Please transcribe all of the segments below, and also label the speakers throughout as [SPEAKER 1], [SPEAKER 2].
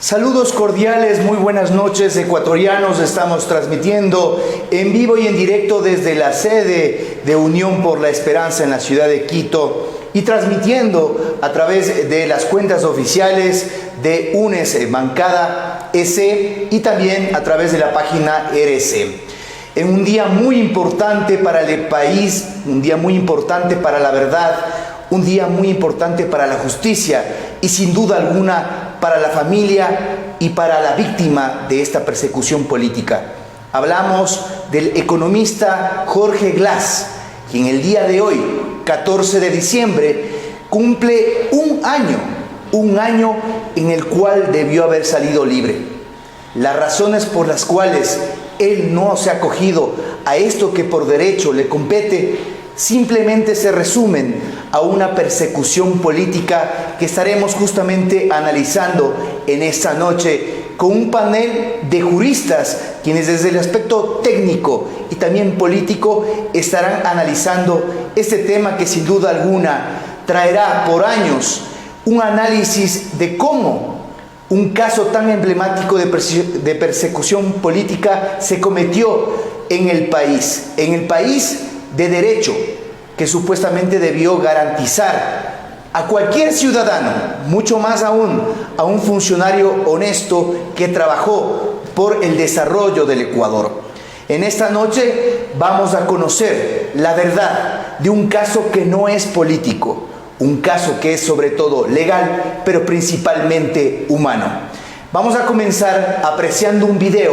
[SPEAKER 1] Saludos cordiales, muy buenas noches ecuatorianos. Estamos transmitiendo en vivo y en directo desde la sede de Unión por la Esperanza en la ciudad de Quito y transmitiendo a través de las cuentas oficiales de UNES Bancada S y también a través de la página RC. En un día muy importante para el país, un día muy importante para la verdad, un día muy importante para la justicia y sin duda alguna para la familia y para la víctima de esta persecución política. Hablamos del economista Jorge Glass, quien el día de hoy, 14 de diciembre, cumple un año en el cual debió haber salido libre. Las razones por las cuales él no se ha acogido a esto que por derecho le compete simplemente se resumen a una persecución política que estaremos justamente analizando en esta noche con un panel de juristas quienes desde el aspecto técnico y también político estarán analizando este tema que sin duda alguna traerá por años un análisis de cómo un caso tan emblemático de persecución política se cometió en el país de derecho, que supuestamente debió garantizar a cualquier ciudadano, mucho más aún a un funcionario honesto que trabajó por el desarrollo del Ecuador. En esta noche vamos a conocer la verdad de un caso que no es político, un caso que es sobre todo legal, pero principalmente humano. Vamos a comenzar apreciando un video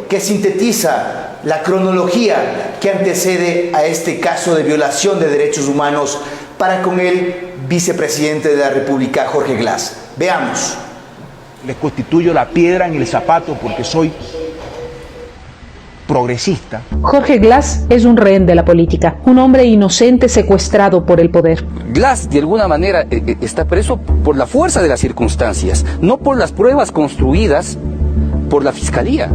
[SPEAKER 1] que sintetiza la cronología que antecede a este caso de violación de derechos humanos para con el vicepresidente de la República, Jorge Glass. Veamos.
[SPEAKER 2] Les constituyo la piedra en el zapato porque soy progresista.
[SPEAKER 3] Jorge Glass es un rehén de la política, un hombre inocente secuestrado por el poder.
[SPEAKER 4] Glass de alguna manera está preso por la fuerza de las circunstancias, no por las pruebas construidas por la fiscalía.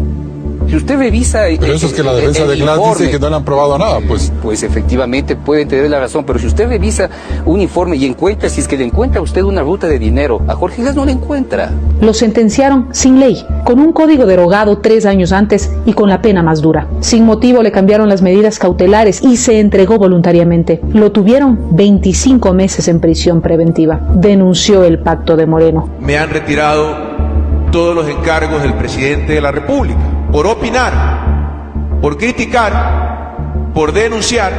[SPEAKER 4] Si usted revisa...
[SPEAKER 5] Pero eso es que la defensa de Glass dice que no le han probado nada, pues.
[SPEAKER 4] Pues efectivamente puede tener la razón, pero si usted revisa un informe y encuentra, si es que le encuentra a usted una ruta de dinero, a Jorge Glass no le encuentra.
[SPEAKER 3] Lo sentenciaron sin ley, con un código derogado 3 años antes y con la pena más dura. Sin motivo le cambiaron las medidas cautelares y se entregó voluntariamente. Lo tuvieron 25 meses en prisión preventiva. Denunció el pacto de Moreno.
[SPEAKER 6] Me han retirado todos los encargos del presidente de la República. Por opinar, por criticar, por denunciar,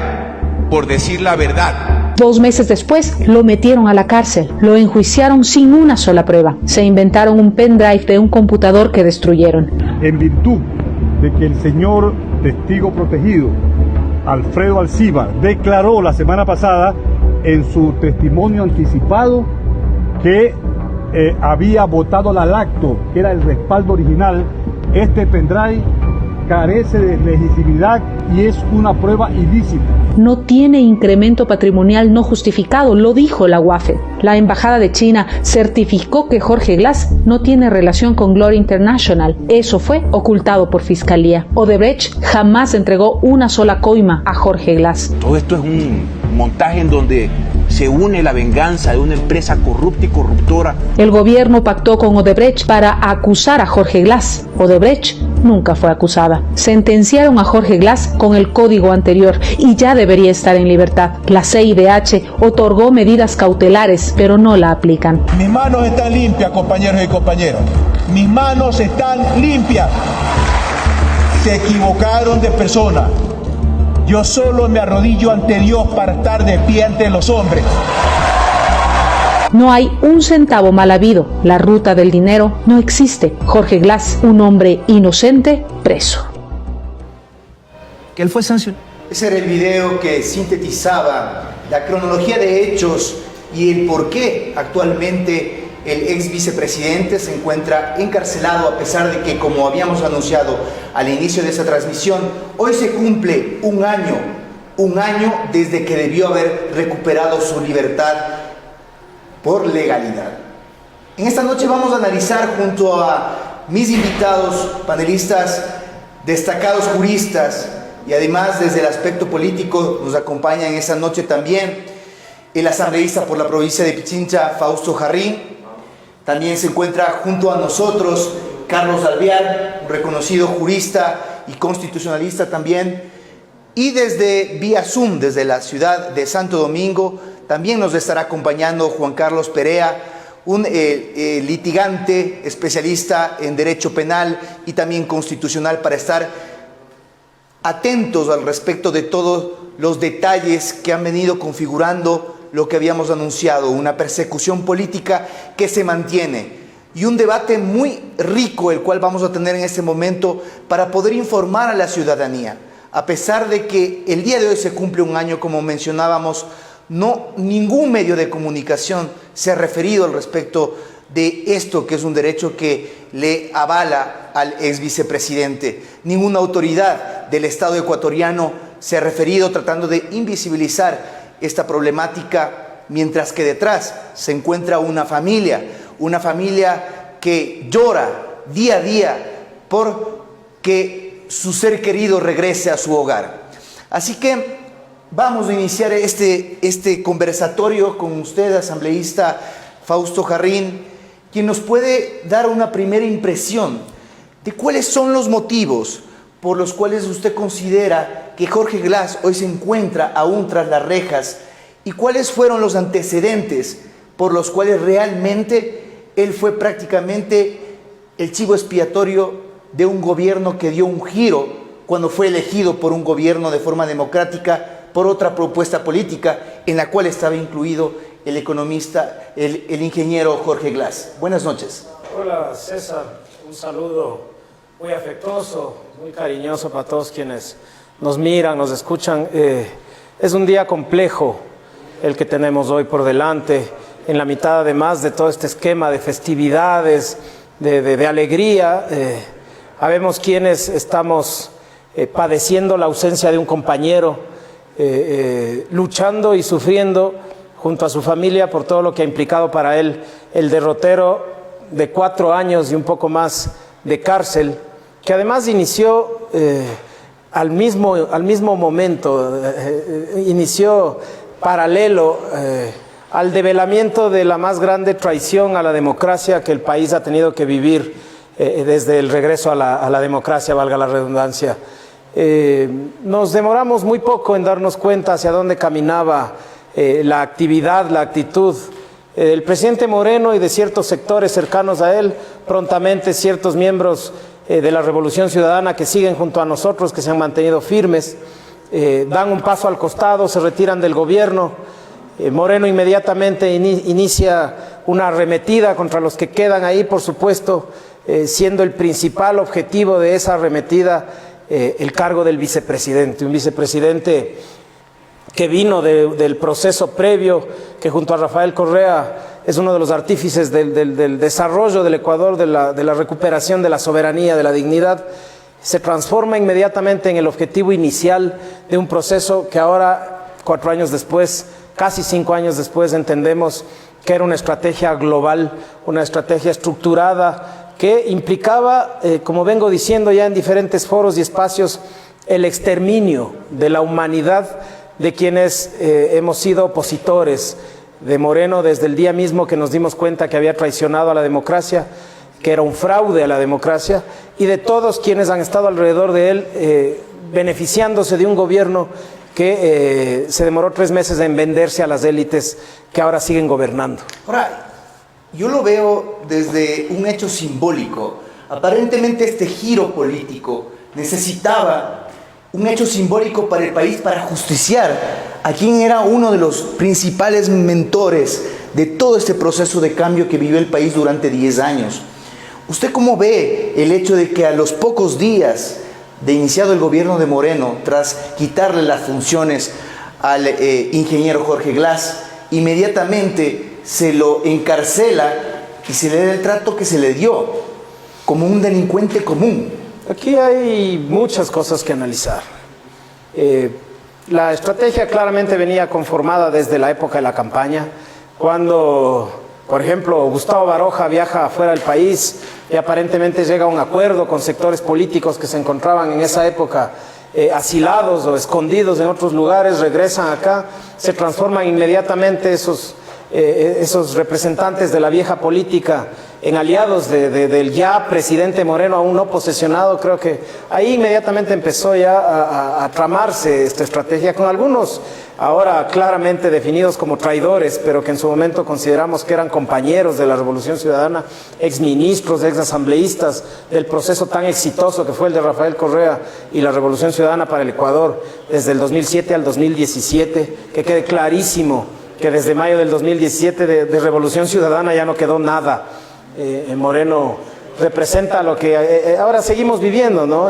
[SPEAKER 6] por decir la verdad.
[SPEAKER 3] 2 meses después lo metieron a la cárcel, lo enjuiciaron sin una sola prueba. Se inventaron un pendrive de un computador que destruyeron.
[SPEAKER 7] En virtud de que el señor testigo protegido, Alfredo Alciba, declaró la semana pasada en su testimonio anticipado que había votado la lacto, que era el respaldo original. Este pendrive carece de legitimidad y es una prueba ilícita.
[SPEAKER 3] No tiene incremento patrimonial no justificado, lo dijo la UAFE. La Embajada de China certificó que Jorge Glass no tiene relación con Glory International. Eso fue ocultado por Fiscalía. Odebrecht jamás entregó una sola coima a Jorge Glass.
[SPEAKER 2] Todo esto es un montaje en donde se une la venganza de una empresa corrupta y corruptora.
[SPEAKER 3] El gobierno pactó con Odebrecht para acusar a Jorge Glass. Odebrecht nunca fue acusada. Sentenciaron a Jorge Glass con el código anterior y ya debería estar en libertad. La CIDH otorgó medidas cautelares, pero no la aplican.
[SPEAKER 8] Mis manos están limpias, compañeros y compañeras. Mis manos están limpias. Se equivocaron de persona. Yo solo me arrodillo ante Dios para estar de pie ante los hombres.
[SPEAKER 3] No hay un centavo mal habido. La ruta del dinero no existe. Jorge Glass, un hombre inocente, preso.
[SPEAKER 1] Que él fue sancionado. Ese era el video que sintetizaba la cronología de hechos y el por qué actualmente el ex vicepresidente se encuentra encarcelado, a pesar de que, como habíamos anunciado al inicio de esta transmisión, hoy se cumple un año desde que debió haber recuperado su libertad por legalidad. En esta noche vamos a analizar junto a mis invitados, panelistas, destacados juristas, y además desde el aspecto político nos acompaña en esta noche también el asambleísta por la provincia de Pichincha, Fausto Jarrín. También se encuentra junto a nosotros Carlos Alvear, un reconocido jurista y constitucionalista también. Y desde vía Zoom, desde la ciudad de Santo Domingo, también nos estará acompañando Juan Carlos Perea, un litigante especialista en derecho penal y también constitucional, para estar atentos al respecto de todos los detalles que han venido configurando lo que habíamos anunciado, una persecución política que se mantiene y un debate muy rico el cual vamos a tener en este momento para poder informar a la ciudadanía. A pesar de que el día de hoy se cumple un año, como mencionábamos, ningún medio de comunicación se ha referido al respecto de esto, que es un derecho que le avala al ex vicepresidente. Ninguna autoridad del Estado ecuatoriano se ha referido tratando de invisibilizar esta problemática, mientras que detrás se encuentra una familia que llora día a día por que su ser querido regrese a su hogar. Así que vamos a iniciar este conversatorio con usted, asambleísta Fausto Jarrín, quien nos puede dar una primera impresión de cuáles son los motivos por los cuales usted considera que Jorge Glass hoy se encuentra aún tras las rejas, y cuáles fueron los antecedentes por los cuales realmente él fue prácticamente el chivo expiatorio de un gobierno que dio un giro cuando fue elegido por un gobierno de forma democrática por otra propuesta política en la cual estaba incluido el economista, el ingeniero Jorge Glass. Buenas noches.
[SPEAKER 9] Hola César, un saludo muy afectuoso, muy cariñoso para todos quienes nos miran, nos escuchan. Es un día complejo el que tenemos hoy por delante, en la mitad además de todo este esquema de festividades, de alegría. Habemos quienes estamos padeciendo la ausencia de un compañero, luchando y sufriendo junto a su familia por todo lo que ha implicado para él el derrotero de 4 años y un poco más de cárcel, que además inició al mismo momento, inició paralelo al develamiento de la más grande traición a la democracia que el país ha tenido que vivir desde el regreso a la democracia, valga la redundancia. Nos demoramos muy poco en darnos cuenta hacia dónde caminaba la actividad, la actitud del presidente Moreno y de ciertos sectores cercanos a él. Prontamente ciertos miembros de la Revolución Ciudadana que siguen junto a nosotros, que se han mantenido firmes, dan un paso al costado, se retiran del gobierno. Moreno inmediatamente inicia una arremetida contra los que quedan ahí, por supuesto, siendo el principal objetivo de esa arremetida el cargo del vicepresidente, un vicepresidente que vino del proceso previo, que junto a Rafael Correa es uno de los artífices del desarrollo del Ecuador, de la recuperación de la soberanía, de la dignidad. Se transforma inmediatamente en el objetivo inicial de un proceso que ahora, 4 años después, casi 5 años después, entendemos que era una estrategia global, una estrategia estructurada que implicaba, como vengo diciendo ya en diferentes foros y espacios, el exterminio de la humanidad de quienes hemos sido opositores de Moreno desde el día mismo que nos dimos cuenta que había traicionado a la democracia, que era un fraude a la democracia, y de todos quienes han estado alrededor de él beneficiándose de un gobierno que se demoró 3 meses en venderse a las élites que ahora siguen gobernando.
[SPEAKER 1] Ahora, yo lo veo desde un hecho simbólico. Aparentemente este giro político necesitaba un hecho simbólico para el país, para justiciar a quien era uno de los principales mentores de todo este proceso de cambio que vivió el país durante 10 años. ¿Usted cómo ve el hecho de que a los pocos días de iniciado el gobierno de Moreno, tras quitarle las funciones al ingeniero Jorge Glass, inmediatamente se lo encarcela y se le da el trato que se le dio como un delincuente común?
[SPEAKER 9] Aquí hay muchas cosas que analizar. La estrategia claramente venía conformada desde la época de la campaña, cuando, por ejemplo, Gustavo Baroja viaja fuera del país y aparentemente llega a un acuerdo con sectores políticos que se encontraban en esa época asilados o escondidos en otros lugares, regresan acá, se transforman inmediatamente esos esos representantes de la vieja política en aliados del ya presidente Moreno aún no posesionado, creo que ahí inmediatamente empezó ya a tramarse esta estrategia con algunos ahora claramente definidos como traidores, pero que en su momento consideramos que eran compañeros de la Revolución Ciudadana, exministros, exasambleístas del proceso tan exitoso que fue el de Rafael Correa y la Revolución Ciudadana para el Ecuador desde el 2007 al 2017, que quede clarísimo que desde mayo del 2017 de Revolución Ciudadana ya no quedó nada. Moreno representa lo que ahora seguimos viviendo, ¿no?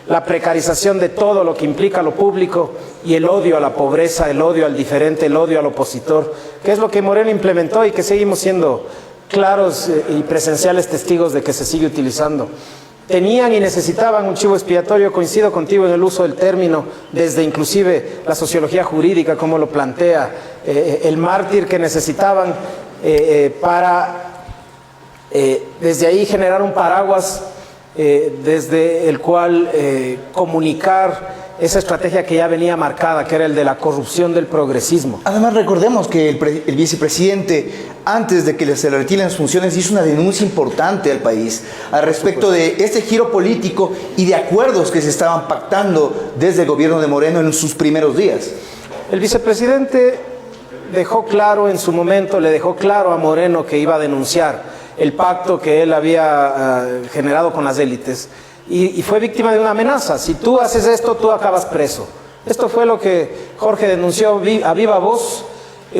[SPEAKER 9] La precarización de todo lo que implica lo público y el odio a la pobreza, el odio al diferente, el odio al opositor, que es lo que Moreno implementó y que seguimos siendo claros y presenciales testigos de que se sigue utilizando. Tenían y necesitaban un chivo expiatorio, coincido contigo en el uso del término, desde inclusive la sociología jurídica, como lo plantea, el mártir que necesitaban para desde ahí generar un paraguas desde el cual comunicar esa estrategia que ya venía marcada, que era el de la corrupción del progresismo.
[SPEAKER 1] Además, recordemos que el vicepresidente, antes de que se le retiren las funciones, hizo una denuncia importante al país al respecto de este giro político y de acuerdos que se estaban pactando desde el gobierno de Moreno en sus primeros días.
[SPEAKER 9] El vicepresidente dejó claro en su momento, le dejó claro a Moreno que iba a denunciar el pacto que él había generado con las élites y fue víctima de una amenaza. Si tú haces esto, tú acabas preso. Esto fue lo que Jorge denunció a viva voz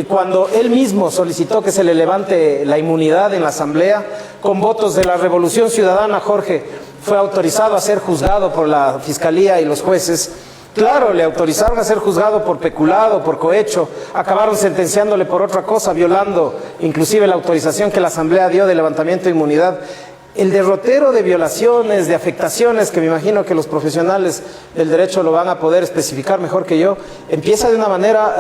[SPEAKER 9] cuando él mismo solicitó que se le levante la inmunidad en la Asamblea. Con votos de la Revolución Ciudadana, Jorge fue autorizado a ser juzgado por la Fiscalía y los jueces. Claro, le autorizaron a ser juzgado por peculado, por cohecho, acabaron sentenciándole por otra cosa, violando inclusive la autorización que la Asamblea dio de levantamiento de inmunidad. El derrotero de violaciones, de afectaciones, que me imagino que los profesionales del derecho lo van a poder especificar mejor que yo, empieza de una manera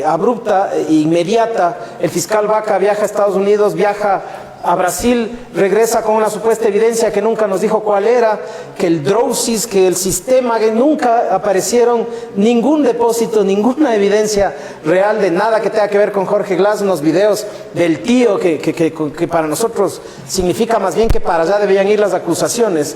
[SPEAKER 9] abrupta e inmediata. El fiscal Vaca viaja a Estados Unidos, viaja a Brasil, regresa con una supuesta evidencia que nunca nos dijo cuál era, que el Drowsys, que el sistema, que nunca aparecieron ningún depósito, ninguna evidencia real de nada que tenga que ver con Jorge Glass, unos videos del tío que para nosotros significa más bien que para allá debían ir las acusaciones.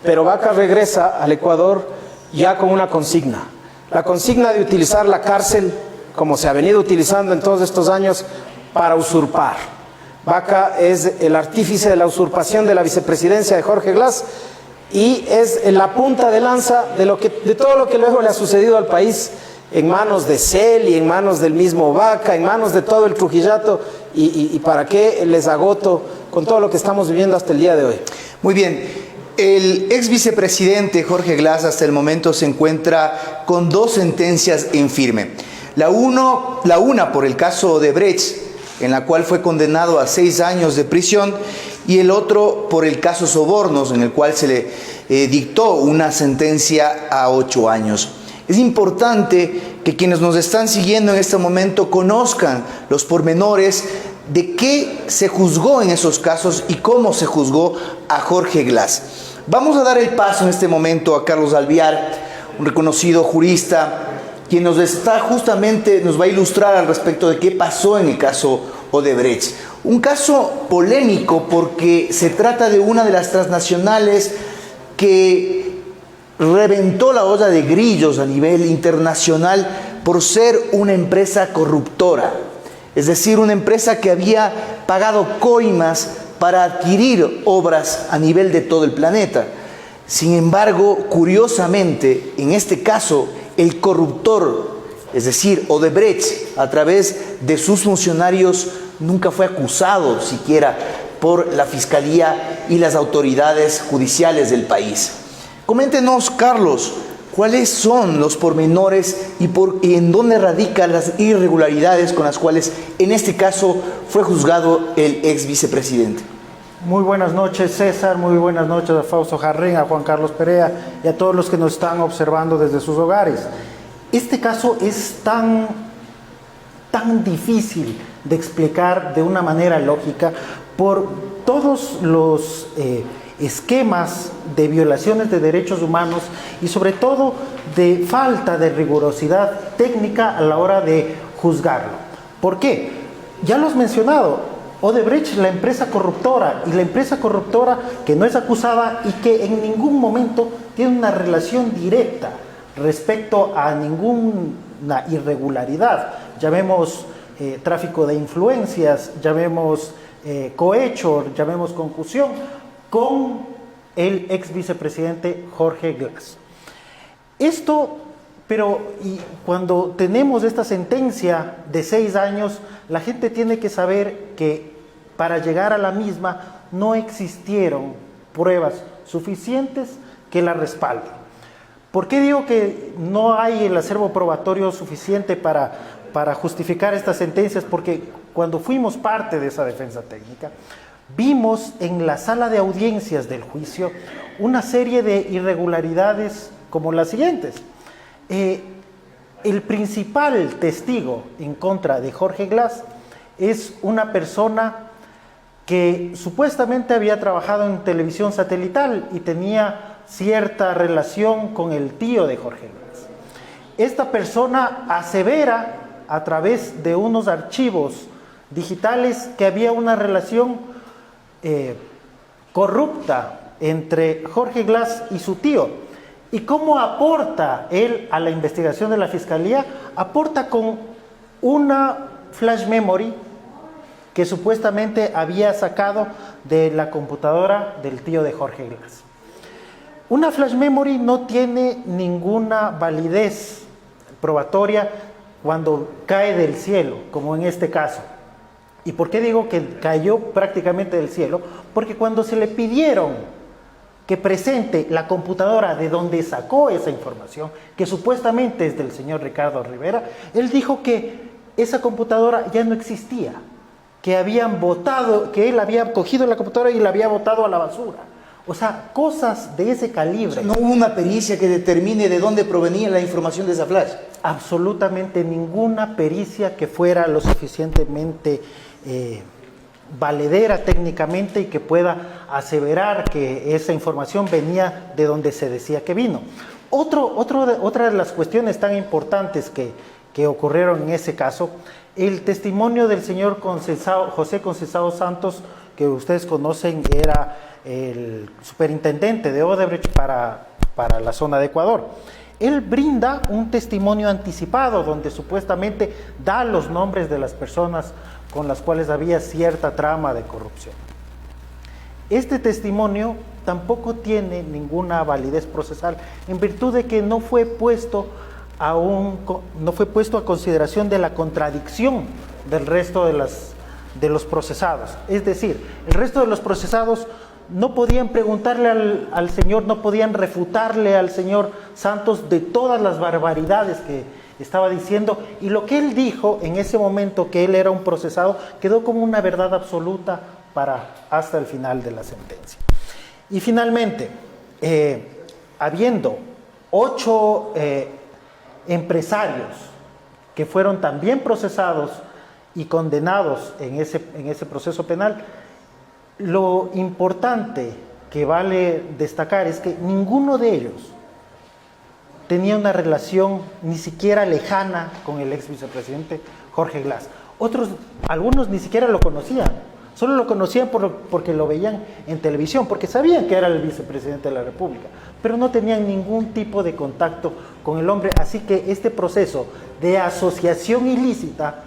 [SPEAKER 9] Pero Vaca regresa al Ecuador ya con una consigna, la consigna de utilizar la cárcel, como se ha venido utilizando en todos estos años, para usurpar. Vaca es el artífice de la usurpación de la vicepresidencia de Jorge Glass y es la punta de lanza de todo lo que luego le ha sucedido al país en manos de Cel y en manos del mismo Vaca, en manos de todo el trujillato y para qué les agoto con todo lo que estamos viviendo hasta el día de hoy.
[SPEAKER 1] Muy bien. El ex vicepresidente Jorge Glass hasta el momento se encuentra con 2 sentencias en firme. La una por el caso Odebrecht, en la cual fue condenado a 6 años de prisión, y el otro por el caso Sobornos, en el cual se le dictó una sentencia a 8 años. Es importante que quienes nos están siguiendo en este momento conozcan los pormenores de qué se juzgó en esos casos y cómo se juzgó a Jorge Glass. Vamos a dar el paso en este momento a Carlos Alvear, un reconocido jurista, quien nos va a ilustrar al respecto de qué pasó en el caso Odebrecht. Un caso polémico porque se trata de una de las transnacionales que reventó la olla de grillos a nivel internacional por ser una empresa corruptora. Es decir, una empresa que había pagado coimas para adquirir obras a nivel de todo el planeta. Sin embargo, curiosamente, en este caso, el corruptor, es decir, Odebrecht, a través de sus funcionarios, nunca fue acusado siquiera por la Fiscalía y las autoridades judiciales del país. Coméntenos, Carlos, cuáles son los pormenores y en dónde radican las irregularidades con las cuales, en este caso, fue juzgado el ex vicepresidente.
[SPEAKER 10] Muy buenas noches, César, muy buenas noches a Fausto Jarrín, a Juan Carlos Perea y a todos los que nos están observando desde sus hogares. Este caso es tan difícil de explicar de una manera lógica por todos los esquemas de violaciones de derechos humanos y sobre todo de falta de rigurosidad técnica a la hora de juzgarlo. ¿Por qué? Ya lo has mencionado, Odebrecht, la empresa corruptora, y la empresa corruptora que no es acusada y que en ningún momento tiene una relación directa respecto a ninguna irregularidad, llamemos tráfico de influencias, llamemos cohecho, llamemos concusión, con el ex vicepresidente Jorge Glas. Pero cuando tenemos esta sentencia de 6 años, la gente tiene que saber que para llegar a la misma no existieron pruebas suficientes que la respalden. ¿Por qué digo que no hay el acervo probatorio suficiente para justificar estas sentencias? Porque cuando fuimos parte de esa defensa técnica, vimos en la sala de audiencias del juicio una serie de irregularidades como las siguientes. El principal testigo en contra de Jorge Glas es una persona que supuestamente había trabajado en televisión satelital y tenía cierta relación con el tío de Jorge Glas. Esta persona asevera a través de unos archivos digitales que había una relación corrupta entre Jorge Glas y su tío. ¿Y cómo aporta él a la investigación de la Fiscalía? Aporta con una flash memory que supuestamente había sacado de la computadora del tío de Jorge Glas. Una flash memory no tiene ninguna validez probatoria cuando cae del cielo, como en este caso. ¿Y por qué digo que cayó prácticamente del cielo? Porque cuando se le pidieron que presente la computadora de donde sacó esa información, que supuestamente es del señor Ricardo Rivera, él dijo que esa computadora ya no existía, que habían botado, que él había cogido la computadora y la había botado a la basura. O sea, cosas de ese calibre.
[SPEAKER 1] ¿No hubo una pericia que determine de dónde provenía la información de esa flash?
[SPEAKER 10] Absolutamente ninguna pericia que fuera lo suficientemente valedera técnicamente y que pueda aseverar que esa información venía de donde se decía que vino. Otra de las cuestiones tan importantes que ocurrieron en ese caso, el testimonio del señor José Conceição Santos, que ustedes conocen, era el superintendente de Odebrecht para la zona de Ecuador. Él brinda un testimonio anticipado donde supuestamente da los nombres de las personas con las cuales había cierta trama de corrupción. Este testimonio tampoco tiene ninguna validez procesal en virtud de que no fue puesto a consideración de la contradicción del resto de los procesados. Es decir, el resto de los procesados no podían preguntarle al señor, no podían refutarle al señor Santos de todas las barbaridades que estaba diciendo, y lo que él dijo en ese momento, que él era un procesado, quedó como una verdad absoluta hasta el final de la sentencia. Y finalmente, habiendo 8 empresarios que fueron también procesados y condenados en ese proceso penal, lo importante que vale destacar es que ninguno de ellos tenía una relación ni siquiera lejana con el ex vicepresidente Jorge Glas. Algunos ni siquiera lo conocían, solo lo conocían porque lo veían en televisión, porque sabían que era el vicepresidente de la República, pero no tenían ningún tipo de contacto con el hombre. Así que este proceso de asociación ilícita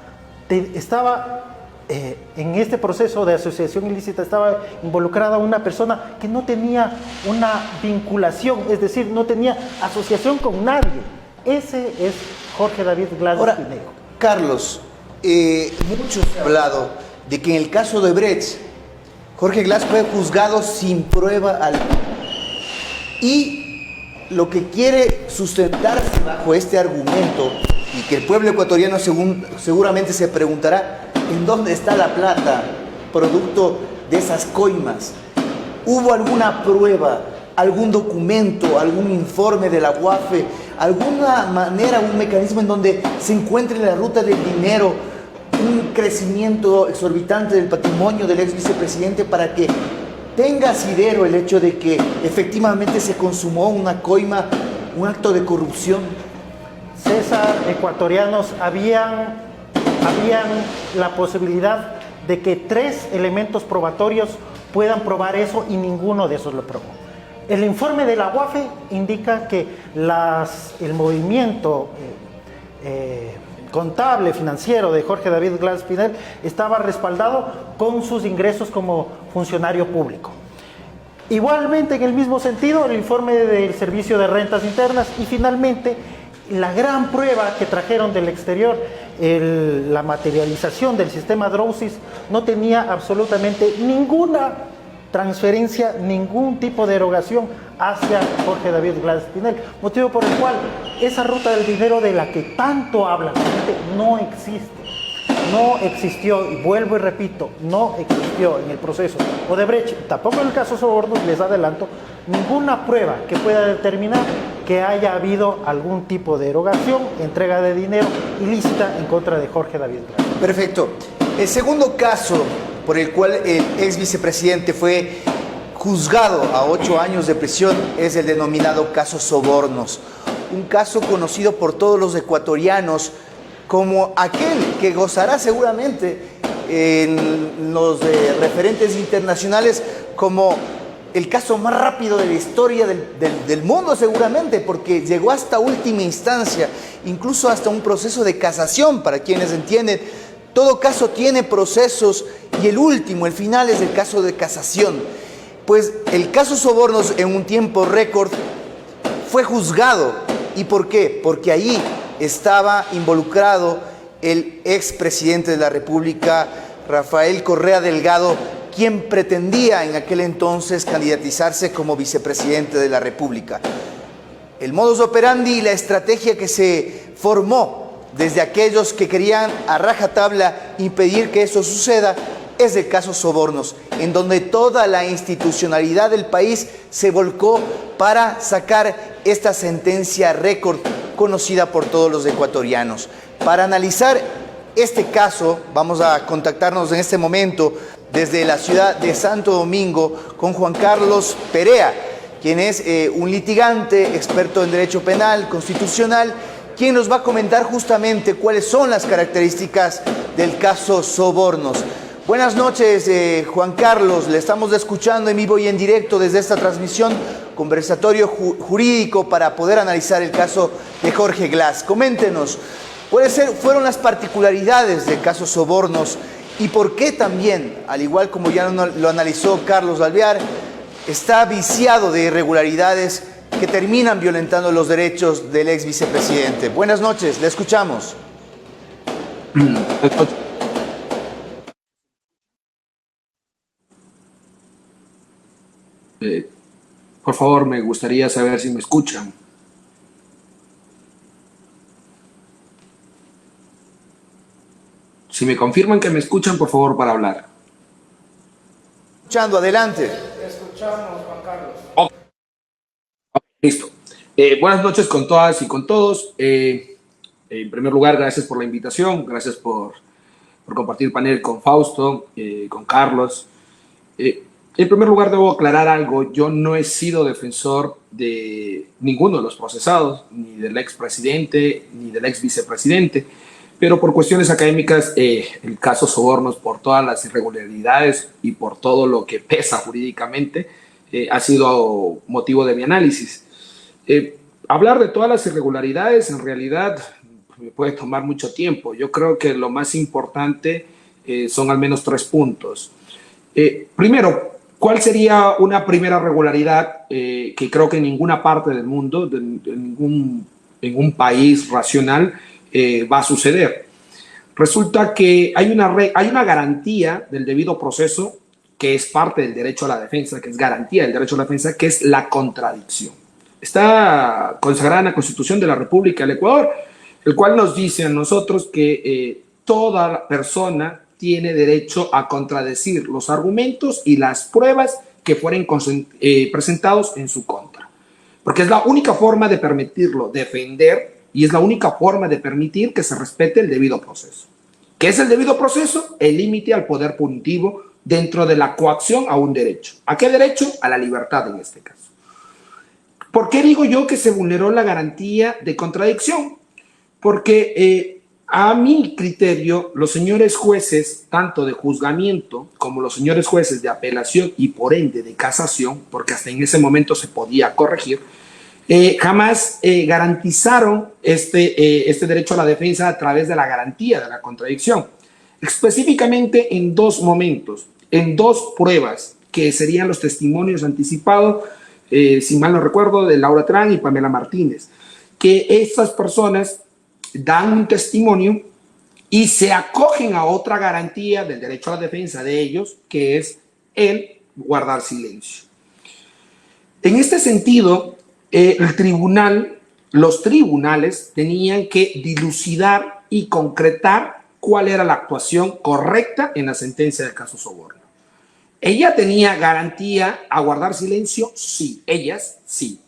[SPEAKER 10] en este proceso de asociación ilícita estaba involucrada una persona que no tenía una vinculación, es decir, no tenía asociación con nadie. Ese es Jorge David Glas Pinedo.
[SPEAKER 1] Carlos, mucho se ha hablado de que en el caso de Odebrecht, Jorge Glas fue juzgado sin prueba alguna. Y lo que quiere sustentarse bajo este argumento, y que el pueblo ecuatoriano seguramente se preguntará, ¿en dónde está la plata producto de esas coimas? ¿Hubo alguna prueba, algún documento, algún informe de la UAFE, alguna manera, un mecanismo en donde se encuentre la ruta del dinero, un crecimiento exorbitante del patrimonio del ex vicepresidente para que tenga asidero el hecho de que efectivamente se consumó una coima, un acto de corrupción?
[SPEAKER 10] César, ecuatorianos habían había la posibilidad de que 3 elementos probatorios puedan probar eso y ninguno de esos lo probó. El informe de la UAFE indica que el movimiento contable, financiero de Jorge David Glass Pinel estaba respaldado con sus ingresos como funcionario público. Igualmente, en el mismo sentido, el informe del Servicio de Rentas Internas y finalmente la gran prueba que trajeron del exterior, la materialización del sistema Drowsys, no tenía absolutamente ninguna transferencia, ningún tipo de erogación hacia Jorge David Glass Pinel, motivo por el cual esa ruta del dinero de la que tanto habla la gente no existe. No existió, y vuelvo y repito, no existió en el proceso Odebrecht, tampoco en el caso Sobornos, les adelanto, ninguna prueba que pueda determinar que haya habido algún tipo de erogación, entrega de dinero ilícita en contra de Jorge David Glass.
[SPEAKER 1] Perfecto. El segundo caso por el cual el ex vicepresidente fue juzgado a 8 años de prisión es el denominado caso Sobornos, un caso conocido por todos los ecuatorianos como aquel que gozará seguramente en los referentes internacionales como el caso más rápido de la historia del mundo seguramente, porque llegó hasta última instancia, incluso hasta un proceso de casación, para quienes entienden. Todo caso tiene procesos y el último, el final, es el caso de casación. Pues el caso Sobornos en un tiempo récord fue juzgado. ¿Y por qué? Porque ahí estaba involucrado el expresidente de la República, Rafael Correa Delgado, quien pretendía en aquel entonces candidatizarse como vicepresidente de la República. El modus operandi y la estrategia que se formó desde aquellos que querían a rajatabla impedir que eso suceda es el caso Sobornos, en donde toda la institucionalidad del país se volcó para sacar esta sentencia récord conocida por todos los ecuatorianos. Para analizar este caso, vamos a contactarnos en este momento desde la ciudad de Santo Domingo con Juan Carlos Perea, quien es un litigante, experto en derecho penal, constitucional, quien nos va a comentar justamente cuáles son las características del caso Sobornos. Buenas noches, Juan Carlos, le estamos escuchando en vivo y en directo desde esta transmisión conversatorio jurídico para poder analizar el caso de Jorge Glass. Coméntenos, ¿cuáles fueron las particularidades del caso Sobornos y por qué también, al igual como ya lo analizó Carlos Alvear, está viciado de irregularidades que terminan violentando los derechos del ex vicepresidente? Buenas noches, le escuchamos.
[SPEAKER 11] Por favor, me gustaría saber si me escuchan. Si me confirman que me escuchan, por favor, para hablar.
[SPEAKER 1] Escuchando, adelante.
[SPEAKER 9] Te escuchamos, Juan Carlos.
[SPEAKER 11] Okay. Listo. Buenas noches con todas y con todos. En primer lugar, gracias por la invitación, gracias por compartir panel con Fausto, con Carlos. En primer lugar, debo aclarar algo. Yo no he sido defensor de ninguno de los procesados, ni del expresidente, ni del ex vicepresidente, pero por cuestiones académicas, el caso Sobornos, por todas las irregularidades y por todo lo que pesa jurídicamente, ha sido motivo de mi análisis. Hablar de todas las irregularidades, en realidad, me puede tomar mucho tiempo. Yo creo que lo más importante son al menos 3 puntos. Primero, ¿cuál sería una primera regularidad que creo que en ninguna parte del mundo, en un país racional, va a suceder? Resulta que hay una garantía del debido proceso que es parte del derecho a la defensa, que es garantía del derecho a la defensa, que es la contradicción. Está consagrada en la Constitución de la República del Ecuador, el cual nos dice a nosotros que toda persona tiene derecho a contradecir los argumentos y las pruebas que fueren presentados en su contra. Porque es la única forma de permitirlo defender y es la única forma de permitir que se respete el debido proceso. ¿Qué es el debido proceso? El límite al poder punitivo dentro de la coacción a un derecho. ¿A qué derecho? A la libertad en este caso. ¿Por qué digo yo que se vulneró la garantía de contradicción? Porque A mi criterio, los señores jueces, tanto de juzgamiento como los señores jueces de apelación y por ende de casación, porque hasta en ese momento se podía corregir, jamás garantizaron este derecho a la defensa a través de la garantía de la contradicción. Específicamente en dos momentos, en dos pruebas, que serían los testimonios anticipados, si mal no recuerdo, de Laura Terán y Pamela Martínez, que estas personas dan un testimonio y se acogen a otra garantía del derecho a la defensa de ellos, que es el guardar silencio. En este sentido, los tribunales tenían que dilucidar y concretar cuál era la actuación correcta en la sentencia del caso Soborno. ¿Ella tenía garantía a guardar silencio? Sí, ellas sí.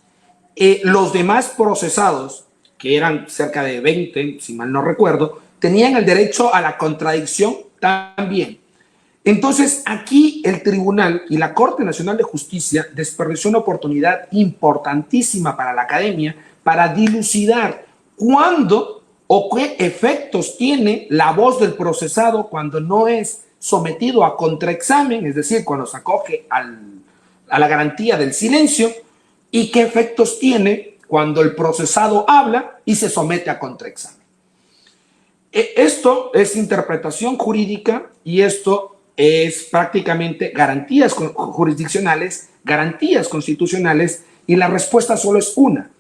[SPEAKER 11] Los demás procesados, que eran cerca de 20, si mal no recuerdo, tenían el derecho a la contradicción también. Entonces, aquí el tribunal y la Corte Nacional de Justicia desperdició una oportunidad importantísima para la academia para dilucidar cuándo o qué efectos tiene la voz del procesado cuando no es sometido a contraexamen, es decir, cuando se acoge a la garantía del silencio, y qué efectos tiene cuando el procesado habla y se somete a contraexamen. Esto es interpretación jurídica y esto es prácticamente garantías jurisdiccionales, garantías constitucionales, y la respuesta solo es una.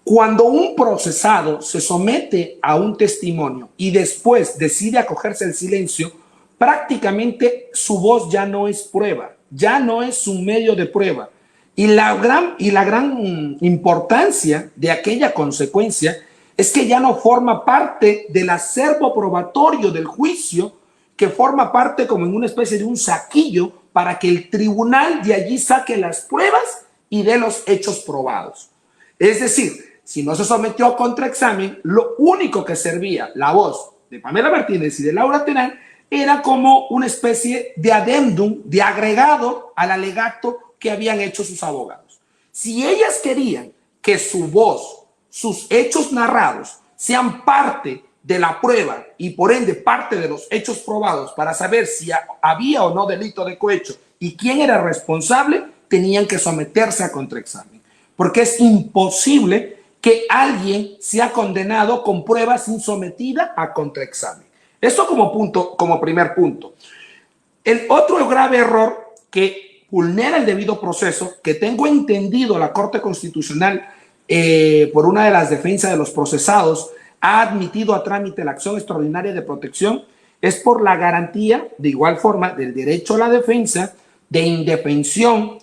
[SPEAKER 11] Cuando un procesado se somete a un testimonio y después decide acogerse al silencio, prácticamente su voz ya no es prueba, ya no es un medio de prueba. Y la gran importancia de aquella consecuencia es que ya no forma parte del acervo probatorio del juicio, que forma parte como en una especie de un saquillo para que el tribunal de allí saque las pruebas y dé los hechos probados. Es decir, si no se sometió a contraexamen, lo único que servía la voz de Pamela Martínez y de Laura Terán era como una especie de adendum, de agregado al alegato que habían hecho sus abogados. Si ellas querían que su voz, sus hechos narrados, sean parte de la prueba y por ende parte de los hechos probados para saber si había o no delito de cohecho y quién era responsable, tenían que someterse a contraexamen. Porque es imposible que alguien sea condenado con pruebas sin sometida a contraexamen. Eso como primer punto. El otro grave error que vulnera el debido proceso, que tengo entendido la Corte Constitucional, por una de las defensas de los procesados, ha admitido a trámite la acción extraordinaria de protección, es por la garantía, de igual forma, del derecho a la defensa, de indefensión,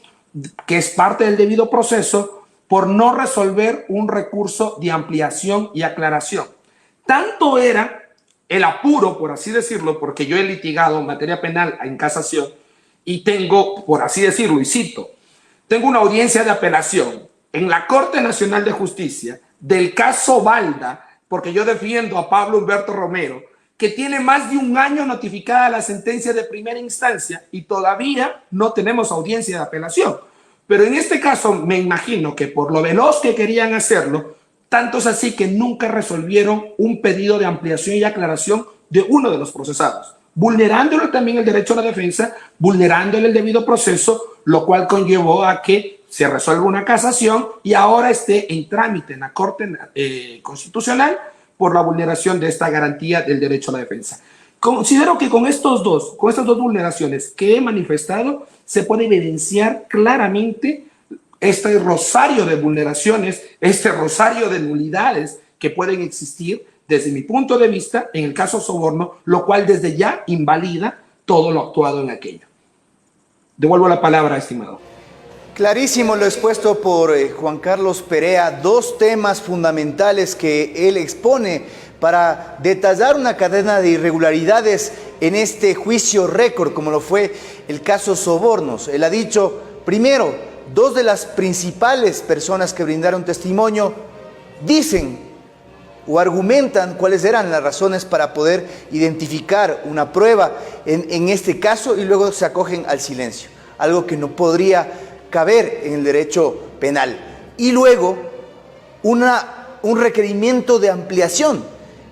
[SPEAKER 11] que es parte del debido proceso, por no resolver un recurso de ampliación y aclaración. Tanto era el apuro, por así decirlo, porque yo he litigado en materia penal en casación, y tengo, por así decirlo, y cito, tengo una audiencia de apelación en la Corte Nacional de Justicia del caso Balda, porque yo defiendo a Pablo Humberto Romero, que tiene más de un año notificada la sentencia de primera instancia y todavía no tenemos audiencia de apelación. Pero en este caso me imagino que por lo veloz que querían hacerlo, tanto es así que nunca resolvieron un pedido de ampliación y aclaración de uno de los procesados, vulnerándole también el derecho a la defensa, vulnerándole el debido proceso, lo cual conllevó a que se resuelva una casación y ahora esté en trámite en la Corte Constitucional por la vulneración de esta garantía del derecho a la defensa. Considero que con estas dos vulneraciones que he manifestado, se puede evidenciar claramente este rosario de vulneraciones, este rosario de nulidades que pueden existir desde mi punto de vista en el caso Soborno, lo cual desde ya invalida todo lo actuado en aquello. Devuelvo la palabra, estimado.
[SPEAKER 1] Clarísimo lo expuesto por Juan Carlos Perea, dos temas fundamentales que él expone para detallar una cadena de irregularidades en este juicio récord, como lo fue el caso Sobornos. Él ha dicho, primero, dos de las principales personas que brindaron testimonio dicen o argumentan cuáles eran las razones para poder identificar una prueba en este caso y luego se acogen al silencio, algo que no podría caber en el derecho penal. Y luego un requerimiento de ampliación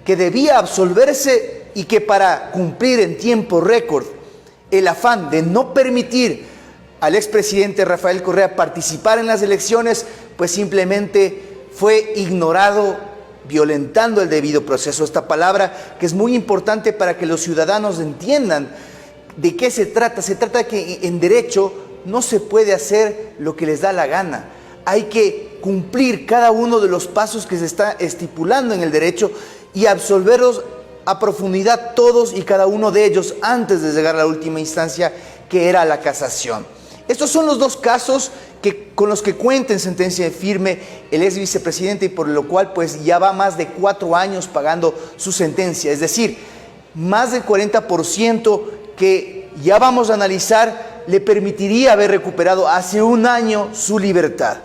[SPEAKER 1] que debía absolverse y que para cumplir en tiempo récord el afán de no permitir al expresidente Rafael Correa participar en las elecciones, pues simplemente fue ignorado, violentando el debido proceso. Esta palabra que es muy importante para que los ciudadanos entiendan de qué se trata. Se trata de que en derecho no se puede hacer lo que les da la gana. Hay que cumplir cada uno de los pasos que se está estipulando en el derecho y absolverlos a profundidad todos y cada uno de ellos antes de llegar a la última instancia, que era la casación. Estos son los dos casos con los que cuenta en sentencia firme el ex vicepresidente y por lo cual pues ya va más de 4 años pagando su sentencia. Es decir, más del 40% que ya vamos a analizar le permitiría haber recuperado hace 1 año su libertad.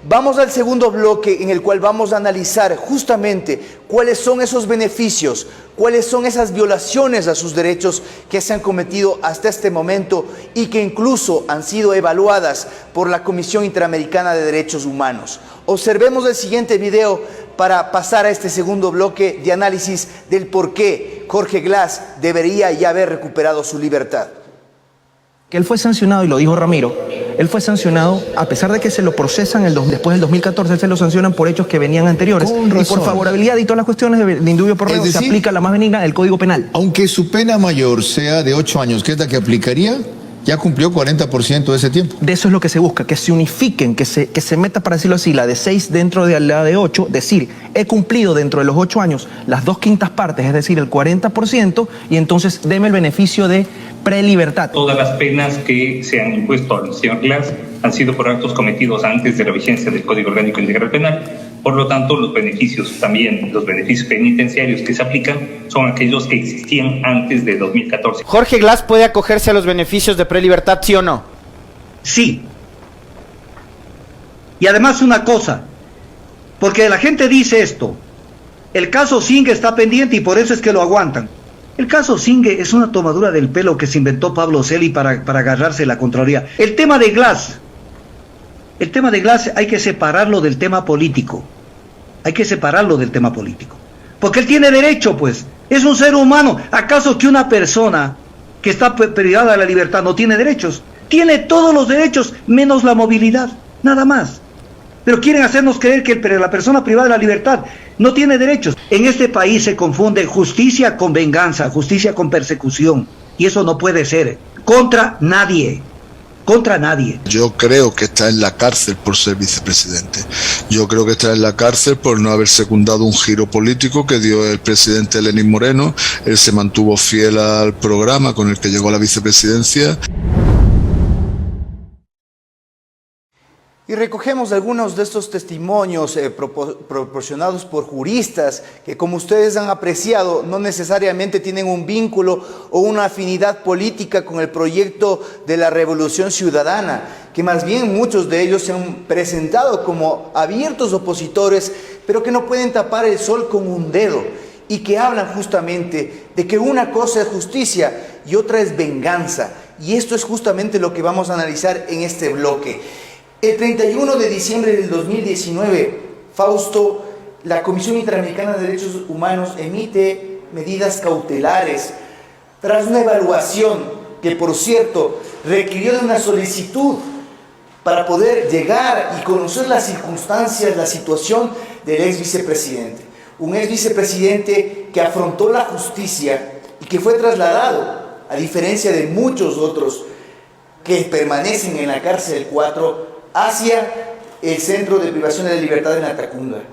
[SPEAKER 1] Vamos al segundo bloque en el cual vamos a analizar justamente cuáles son esos beneficios, cuáles son esas violaciones a sus derechos que se han cometido hasta este momento y que incluso han sido evaluadas por la Comisión Interamericana de Derechos Humanos. Observemos el siguiente video para pasar a este segundo bloque de análisis del por qué Jorge Glas debería ya haber recuperado su libertad.
[SPEAKER 12] Que él fue sancionado, y lo dijo Ramiro, él fue sancionado, a pesar de que se lo procesan después del 2014, él se lo sancionan por hechos que venían anteriores. Y por favorabilidad y todas las cuestiones de indubio por reo, se aplica la más benigna del Código Penal.
[SPEAKER 5] Aunque su pena mayor sea de 8 años, que es la que aplicaría, ya cumplió 40% de ese tiempo.
[SPEAKER 12] De eso es lo que se busca, que se unifiquen, que se meta, para decirlo así, la de 6 dentro de la de 8, decir, he cumplido dentro de los 8 años las 2/5 partes, es decir, el 40%, y entonces deme el beneficio de prelibertad.
[SPEAKER 13] Todas las penas que se han impuesto al señor Glas han sido por actos cometidos antes de la vigencia del Código Orgánico Integral Penal. Por lo tanto, los beneficios penitenciarios que se aplican son aquellos que existían antes de 2014.
[SPEAKER 14] ¿Jorge Glas puede acogerse a los beneficios de prelibertad, sí o no?
[SPEAKER 15] Sí. Y además una cosa, porque la gente dice esto, el caso Singue está pendiente y por eso es que lo aguantan. El caso Singue es una tomadura del pelo que se inventó Pablo Celi para agarrarse la Contraloría. El tema de Glas hay que separarlo del tema político. Hay que separarlo del tema político. Porque él tiene derecho, pues. Es un ser humano. ¿Acaso que una persona que está privada de la libertad no tiene derechos? Tiene todos los derechos, menos la movilidad. Nada más. Pero quieren hacernos creer que la persona privada de la libertad no tiene derechos. En este país se confunde justicia con venganza, justicia con persecución. Y eso no puede ser. Contra nadie. Contra nadie.
[SPEAKER 5] Yo creo que está en la cárcel por ser vicepresidente. Yo creo que está en la cárcel por no haber secundado un giro político que dio el presidente Lenín Moreno. Él se mantuvo fiel al programa con el que llegó a la vicepresidencia.
[SPEAKER 1] Y recogemos algunos de estos testimonios proporcionados por juristas que, como ustedes han apreciado, no necesariamente tienen un vínculo o una afinidad política con el proyecto de la Revolución Ciudadana, que más bien muchos de ellos se han presentado como abiertos opositores, pero que no pueden tapar el sol con un dedo y que hablan justamente de que una cosa es justicia y otra es venganza. Y esto es justamente lo que vamos a analizar en este bloque. El 31 de diciembre del 2019, Fausto, la Comisión Interamericana de Derechos Humanos emite medidas cautelares tras una evaluación que, por cierto, requirió de una solicitud para poder llegar y conocer las circunstancias, la situación del ex vicepresidente. Un ex vicepresidente que afrontó la justicia y que fue trasladado, a diferencia de muchos otros que permanecen en la cárcel 4, hacia el centro de privación de la libertad en Latacunga.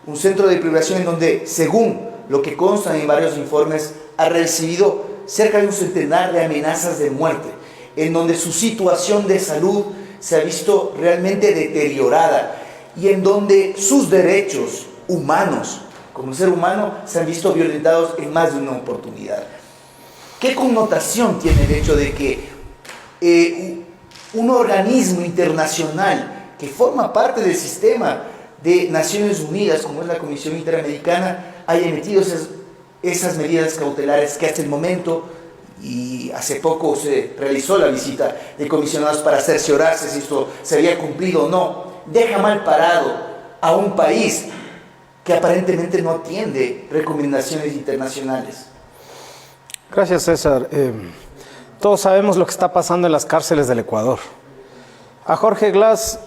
[SPEAKER 1] Un centro de privación en donde, según lo que consta en varios informes, ha recibido cerca de un centenar de amenazas de muerte, en donde su situación de salud se ha visto realmente deteriorada y en donde sus derechos humanos, como ser humano, se han visto violentados en más de una oportunidad. ¿Qué connotación tiene el hecho de que un organismo internacional que forma parte del sistema de Naciones Unidas, como es la Comisión Interamericana, haya emitido esas medidas cautelares que hasta el momento, y hace poco se realizó la visita de comisionados para cerciorarse si esto se había cumplido o no, deja mal parado a un país que aparentemente no atiende recomendaciones internacionales?
[SPEAKER 9] Gracias, César. Todos sabemos lo que está pasando en las cárceles del Ecuador. A Jorge Glass,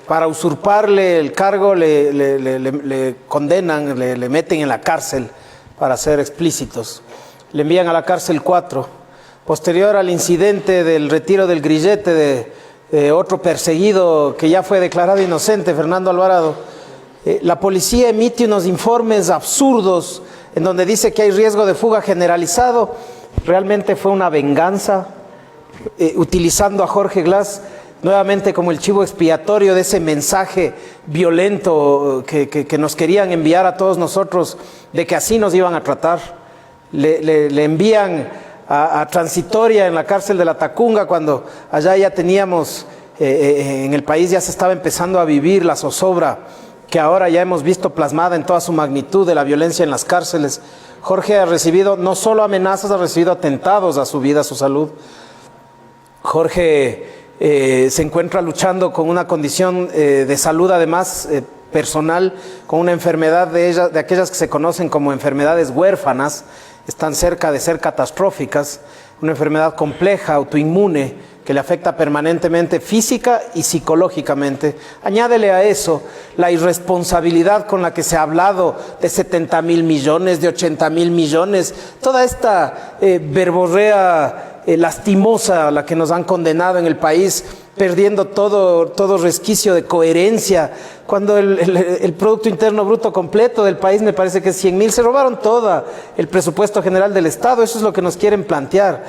[SPEAKER 9] para usurparle el cargo, le condenan, le meten en la cárcel, para ser explícitos. Le envían a la cárcel 4. Posterior al incidente del retiro del grillete de otro perseguido que ya fue declarado inocente, Fernando Alvarado, la policía emite unos informes absurdos en donde dice que hay riesgo de fuga generalizado. Realmente fue una venganza, utilizando a Jorge Glass nuevamente como el chivo expiatorio de ese mensaje violento que nos querían enviar a todos nosotros, de que así nos iban a tratar. Le envían a transitoria en la cárcel de la Tacunga, cuando allá ya teníamos, en el país ya se estaba empezando a vivir la zozobra que ahora ya hemos visto plasmada en toda su magnitud de la violencia en las cárceles. Jorge ha recibido no solo amenazas, ha recibido atentados a su vida, a su salud. Jorge se encuentra luchando con una condición de salud, además personal, con una enfermedad de aquellas que se conocen como enfermedades huérfanas, están cerca de ser catastróficas, una enfermedad compleja, autoinmune, que le afecta permanentemente física y psicológicamente. Añádele a eso la irresponsabilidad con la que se ha hablado de 70.000 millones, de 80.000 millones, toda esta verborrea lastimosa a la que nos han condenado en el país, perdiendo todo resquicio de coherencia, cuando el Producto Interno Bruto completo del país me parece que es 100.000, se robaron todo el presupuesto general del Estado. Eso es lo que nos quieren plantear,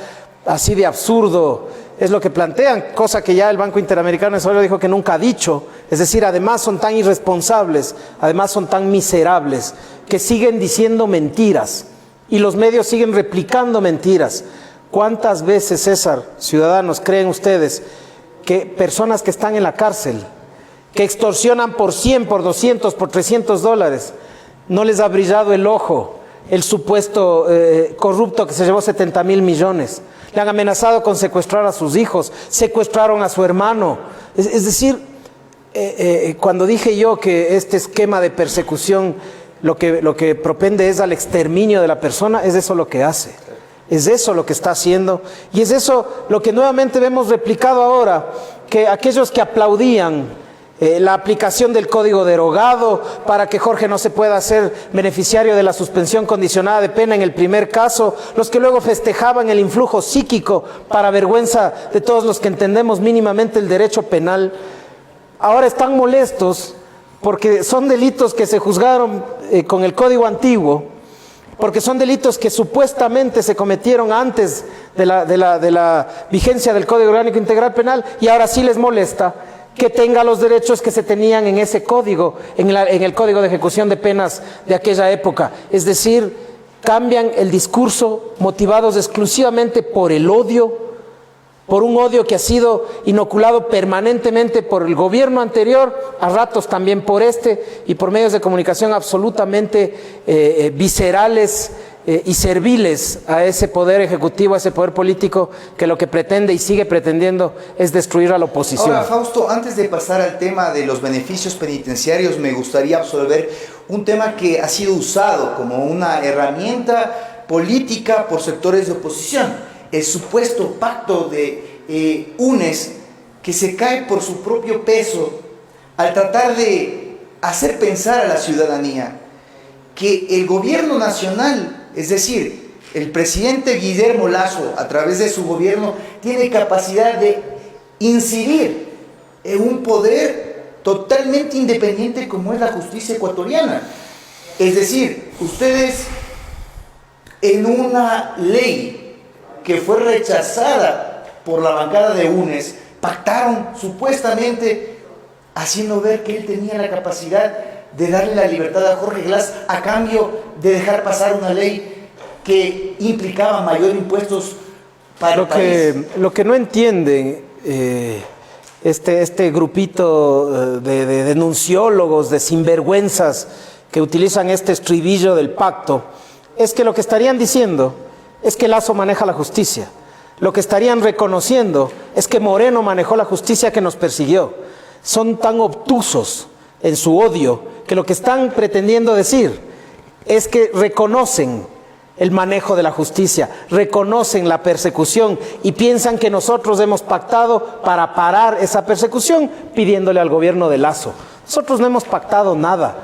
[SPEAKER 9] así de absurdo es lo que plantean, cosa que ya el Banco Interamericano de Desarrollo dijo que nunca ha dicho. Es decir, además son tan irresponsables, además son tan miserables, que siguen diciendo mentiras y los medios siguen replicando mentiras. ¿Cuántas veces, César, ciudadanos, creen ustedes que personas que están en la cárcel, que extorsionan por 100, por 200, por 300 dólares, no les ha brillado el ojo el supuesto corrupto que se llevó 70.000 millones? Le han amenazado con secuestrar a sus hijos, secuestraron a su hermano. Es decir, cuando dije yo que este esquema de persecución lo que propende es al exterminio de la persona, es eso lo que hace. Es eso lo que está haciendo, y es eso lo que nuevamente vemos replicado ahora, que aquellos que aplaudían la aplicación del código derogado para que Jorge no se pueda hacer beneficiario de la suspensión condicionada de pena en el primer caso, los que luego festejaban el influjo psíquico para vergüenza de todos los que entendemos mínimamente el derecho penal, ahora están molestos porque son delitos que se juzgaron con el código antiguo, porque son delitos que supuestamente se cometieron antes de la vigencia del Código Orgánico Integral Penal, y ahora sí les molesta que tenga los derechos que se tenían en ese código, en el Código de Ejecución de Penas de aquella época. Es decir, cambian el discurso motivados exclusivamente por el odio, por un odio que ha sido inoculado permanentemente por el gobierno anterior, a ratos también por este, y por medios de comunicación absolutamente viscerales y serviles a ese poder ejecutivo, a ese poder político, que lo que pretende y sigue pretendiendo es destruir a la oposición.
[SPEAKER 1] Ahora, Fausto, antes de pasar al tema de los beneficios penitenciarios, me gustaría absolver un tema que ha sido usado como una herramienta política por sectores de oposición. El supuesto pacto de UNES, que se cae por su propio peso al tratar de hacer pensar a la ciudadanía que el gobierno nacional, es decir, el presidente Guillermo Lasso, a través de su gobierno, tiene capacidad de incidir en un poder totalmente independiente como es la justicia ecuatoriana. Es decir, ustedes en una ley que fue rechazada por la bancada de UNES, pactaron supuestamente haciendo ver que él tenía la capacidad de darle la libertad a Jorge Glass a cambio de dejar pasar una ley que implicaba mayor impuestos para el país.
[SPEAKER 9] Lo que no entienden este grupito de denunciólogos, de sinvergüenzas que utilizan este estribillo del pacto, es que lo que estarían diciendo es que Lasso maneja la justicia. Lo que estarían reconociendo es que Moreno manejó la justicia que nos persiguió. Son tan obtusos en su odio que lo que están pretendiendo decir es que reconocen el manejo de la justicia, reconocen la persecución y piensan que nosotros hemos pactado para parar esa persecución pidiéndole al gobierno de Lasso. Nosotros no hemos pactado nada.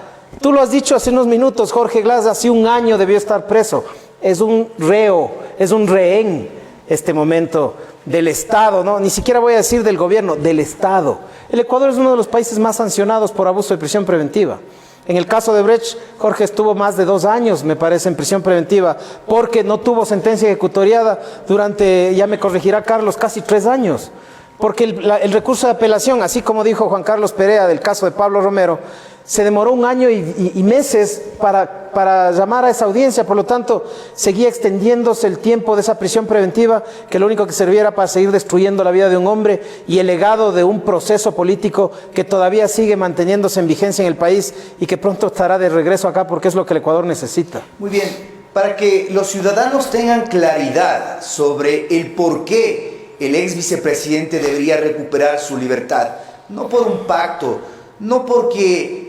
[SPEAKER 9] Tú lo has dicho hace unos minutos, Jorge Glass hace un año debió estar preso. Es un reo, es un rehén este momento del Estado, ¿no? Ni siquiera voy a decir del gobierno, del Estado. El Ecuador es uno de los países más sancionados por abuso de prisión preventiva. En el caso de Brecht, Jorge estuvo más de 2 años, me parece, en prisión preventiva, porque no tuvo sentencia ejecutoriada durante, ya me corregirá Carlos, casi 3 años. Porque el recurso de apelación, así como dijo Juan Carlos Perea del caso de Pablo Romero, se demoró 1 año y meses para llamar a esa audiencia, por lo tanto, seguía extendiéndose el tiempo de esa prisión preventiva, que lo único que servía era para seguir destruyendo la vida de un hombre y el legado de un proceso político que todavía sigue manteniéndose en vigencia en el país y que pronto estará de regreso acá porque es lo que el Ecuador necesita.
[SPEAKER 1] Muy bien, para que los ciudadanos tengan claridad sobre el por qué el ex vicepresidente debería recuperar su libertad, no por un pacto, no porque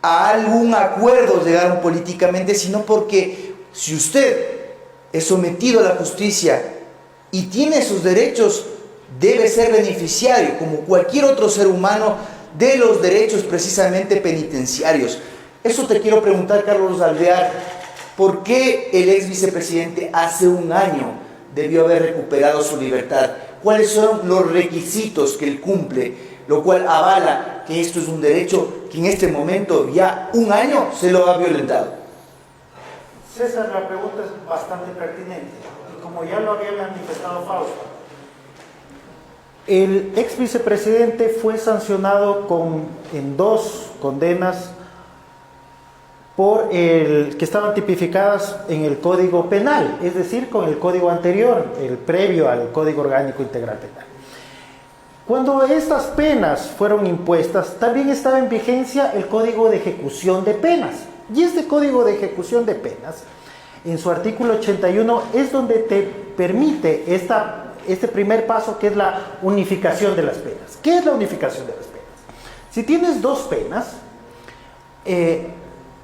[SPEAKER 1] a algún acuerdo llegaron políticamente, sino porque si usted es sometido a la justicia y tiene sus derechos, debe ser beneficiario, como cualquier otro ser humano, de los derechos precisamente penitenciarios. Eso te quiero preguntar, Carlos Alvear, ¿por qué el ex vicepresidente hace 1 año debió haber recuperado su libertad? ¿Cuáles son los requisitos que él cumple, lo cual avala que esto es un derecho que en este momento ya 1 año se lo ha violentado?
[SPEAKER 10] César, la pregunta es bastante pertinente y como ya lo había manifestado Fausto, el ex vicepresidente fue sancionado en 2 condenas que estaban tipificadas en el Código Penal, es decir, con el código anterior, el previo al Código Orgánico Integral Penal. Cuando estas penas fueron impuestas, también estaba en vigencia el Código de Ejecución de Penas. Y este Código de Ejecución de Penas, en su artículo 81, es donde te permite este primer paso, que es la unificación de las penas. ¿Qué es la unificación de las penas? Si tienes 2 penas,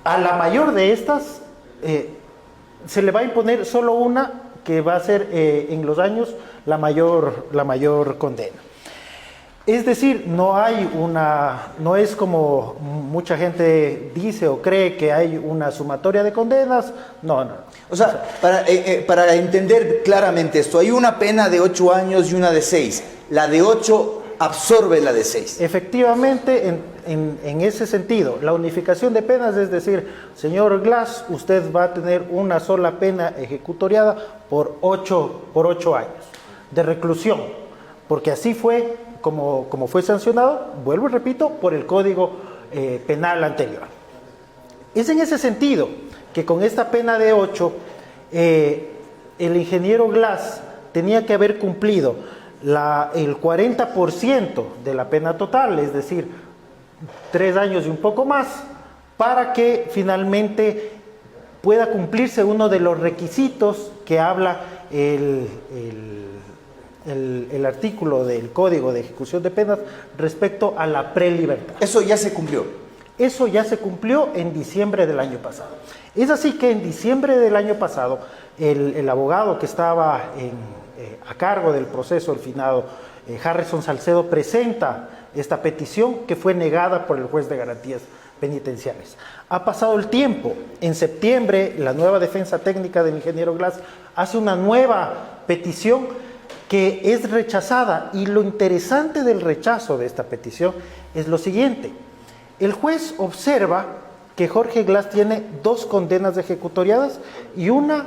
[SPEAKER 10] a la mayor de estas se le va a imponer solo una, que va a ser en los años la mayor condena. Es decir, no es como mucha gente dice o cree que hay una sumatoria de condenas, no.
[SPEAKER 1] O sea, para entender claramente esto, hay una pena de 8 años y una de 6. La de 8 absorbe la de 6.
[SPEAKER 10] Efectivamente, en ese sentido, la unificación de penas, es decir, señor Glass, usted va a tener una sola pena ejecutoriada por 8 años de reclusión, porque así fue como fue sancionado, vuelvo y repito, por el Código Penal anterior. Es en ese sentido que con esta pena de 8, el ingeniero Glass tenía que haber cumplido el 40% de la pena total, es decir, 3 años y un poco más, para que finalmente pueda cumplirse uno de los requisitos que habla el artículo del Código de Ejecución de Penas respecto a la prelibertad.
[SPEAKER 1] Eso ya se cumplió.
[SPEAKER 10] Eso ya se cumplió en diciembre del año pasado. Es así que en diciembre del año pasado, el abogado que estaba a cargo del proceso, el finado Harrison Salcedo, presenta esta petición que fue negada por el juez de garantías penitenciarias. Ha pasado el tiempo. En septiembre, la nueva defensa técnica del ingeniero Glass hace una nueva petición que es rechazada, y lo interesante del rechazo de esta petición es lo siguiente: el juez observa que Jorge Glass tiene 2 condenas ejecutoriadas y una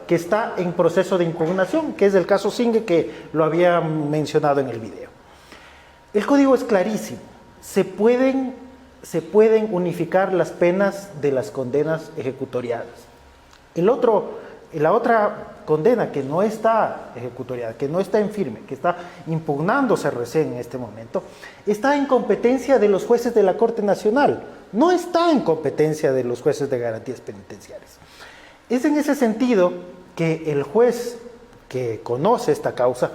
[SPEAKER 10] que está en proceso de impugnación, que es el caso Singue, que lo había mencionado en el video. El código es clarísimo: se pueden unificar las penas de las condenas ejecutoriadas. La otra condena que no está ejecutoriada, que no está en firme, que está impugnándose recién en este momento, está en competencia de los jueces de la Corte Nacional, no está en competencia de los jueces de garantías penitenciarias. Es en ese sentido que el juez que conoce esta causa,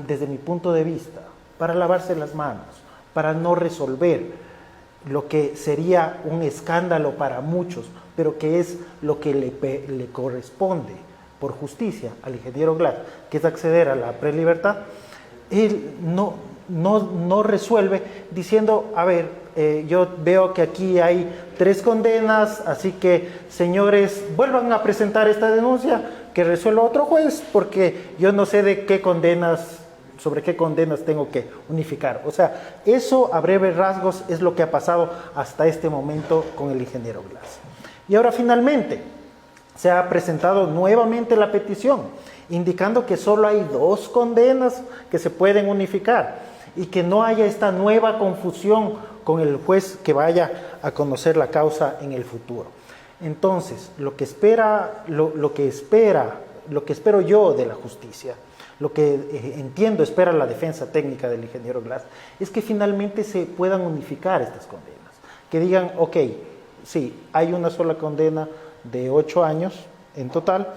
[SPEAKER 10] desde mi punto de vista, para lavarse las manos, para no resolver, lo que sería un escándalo para muchos, pero que es lo que le corresponde por justicia al ingeniero Glass, que es acceder a la prelibertad, él no resuelve diciendo, a ver, yo veo que aquí hay 3 condenas, así que señores, vuelvan a presentar esta denuncia, que resuelva otro juez, porque yo no sé de qué condenas, sobre qué condenas tengo que unificar. O sea, eso a breves rasgos es lo que ha pasado hasta este momento con el ingeniero Glass. Y ahora finalmente se ha presentado nuevamente la petición, indicando que solo hay 2 condenas que se pueden unificar y que no haya esta nueva confusión con el juez que vaya a conocer la causa en el futuro. Entonces, lo que espero yo de la justicia, lo que entiendo espera la defensa técnica del ingeniero Glass, es que finalmente se puedan unificar estas condenas, que digan, ok, sí, hay una sola condena de 8 años en total,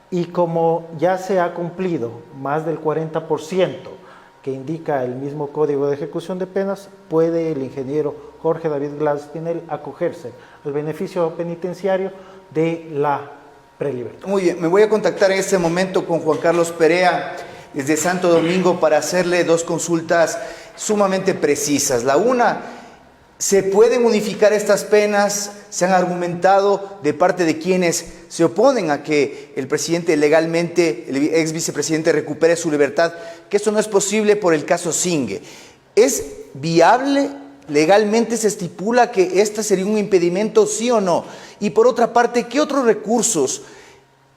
[SPEAKER 10] y como ya se ha cumplido más del 40% que indica el mismo Código de Ejecución de Penas, puede el ingeniero Jorge David Glass Pinel acogerse al beneficio penitenciario de la prelibertad.
[SPEAKER 1] Muy bien, me voy a contactar en este momento con Juan Carlos Perea desde Santo Domingo para hacerle 2 consultas sumamente precisas. La una, ¿se pueden unificar estas penas? Se han argumentado de parte de quienes se oponen a que el presidente legalmente, el ex vicepresidente, recupere su libertad, que esto no es posible por el caso Zingue. ¿Es viable? ¿Legalmente se estipula que este sería un impedimento, sí o no? Y por otra parte, ¿qué otros recursos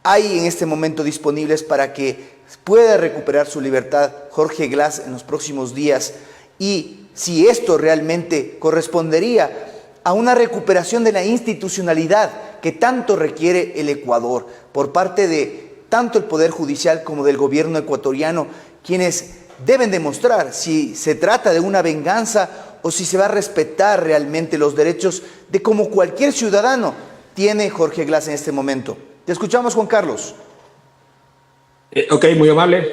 [SPEAKER 1] hay en este momento disponibles para que pueda recuperar su libertad Jorge Glass en los próximos días? Y si esto realmente correspondería a una recuperación de la institucionalidad que tanto requiere el Ecuador por parte de tanto el Poder Judicial como del gobierno ecuatoriano, quienes deben demostrar si se trata de una venganza o si se va a respetar realmente los derechos de como cualquier ciudadano tiene Jorge Glass en este momento. Te escuchamos, Juan Carlos.
[SPEAKER 11] Ok, muy amable.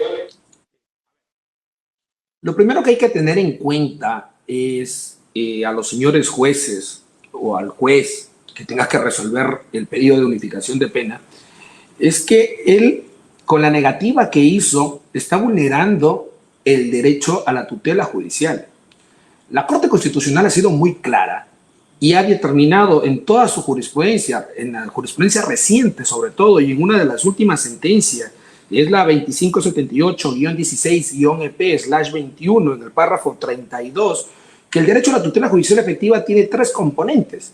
[SPEAKER 11] Lo primero que hay que tener en cuenta es a los señores jueces o al juez que tenga que resolver el pedido de unificación de pena, es que él, con la negativa que hizo, está vulnerando el derecho a la tutela judicial. La Corte Constitucional ha sido muy clara y ha determinado en toda su jurisprudencia, en la jurisprudencia reciente sobre todo, y en una de las últimas sentencias, es la 2578-16-EP/21, en el párrafo 32, que el derecho a la tutela judicial efectiva tiene 3 componentes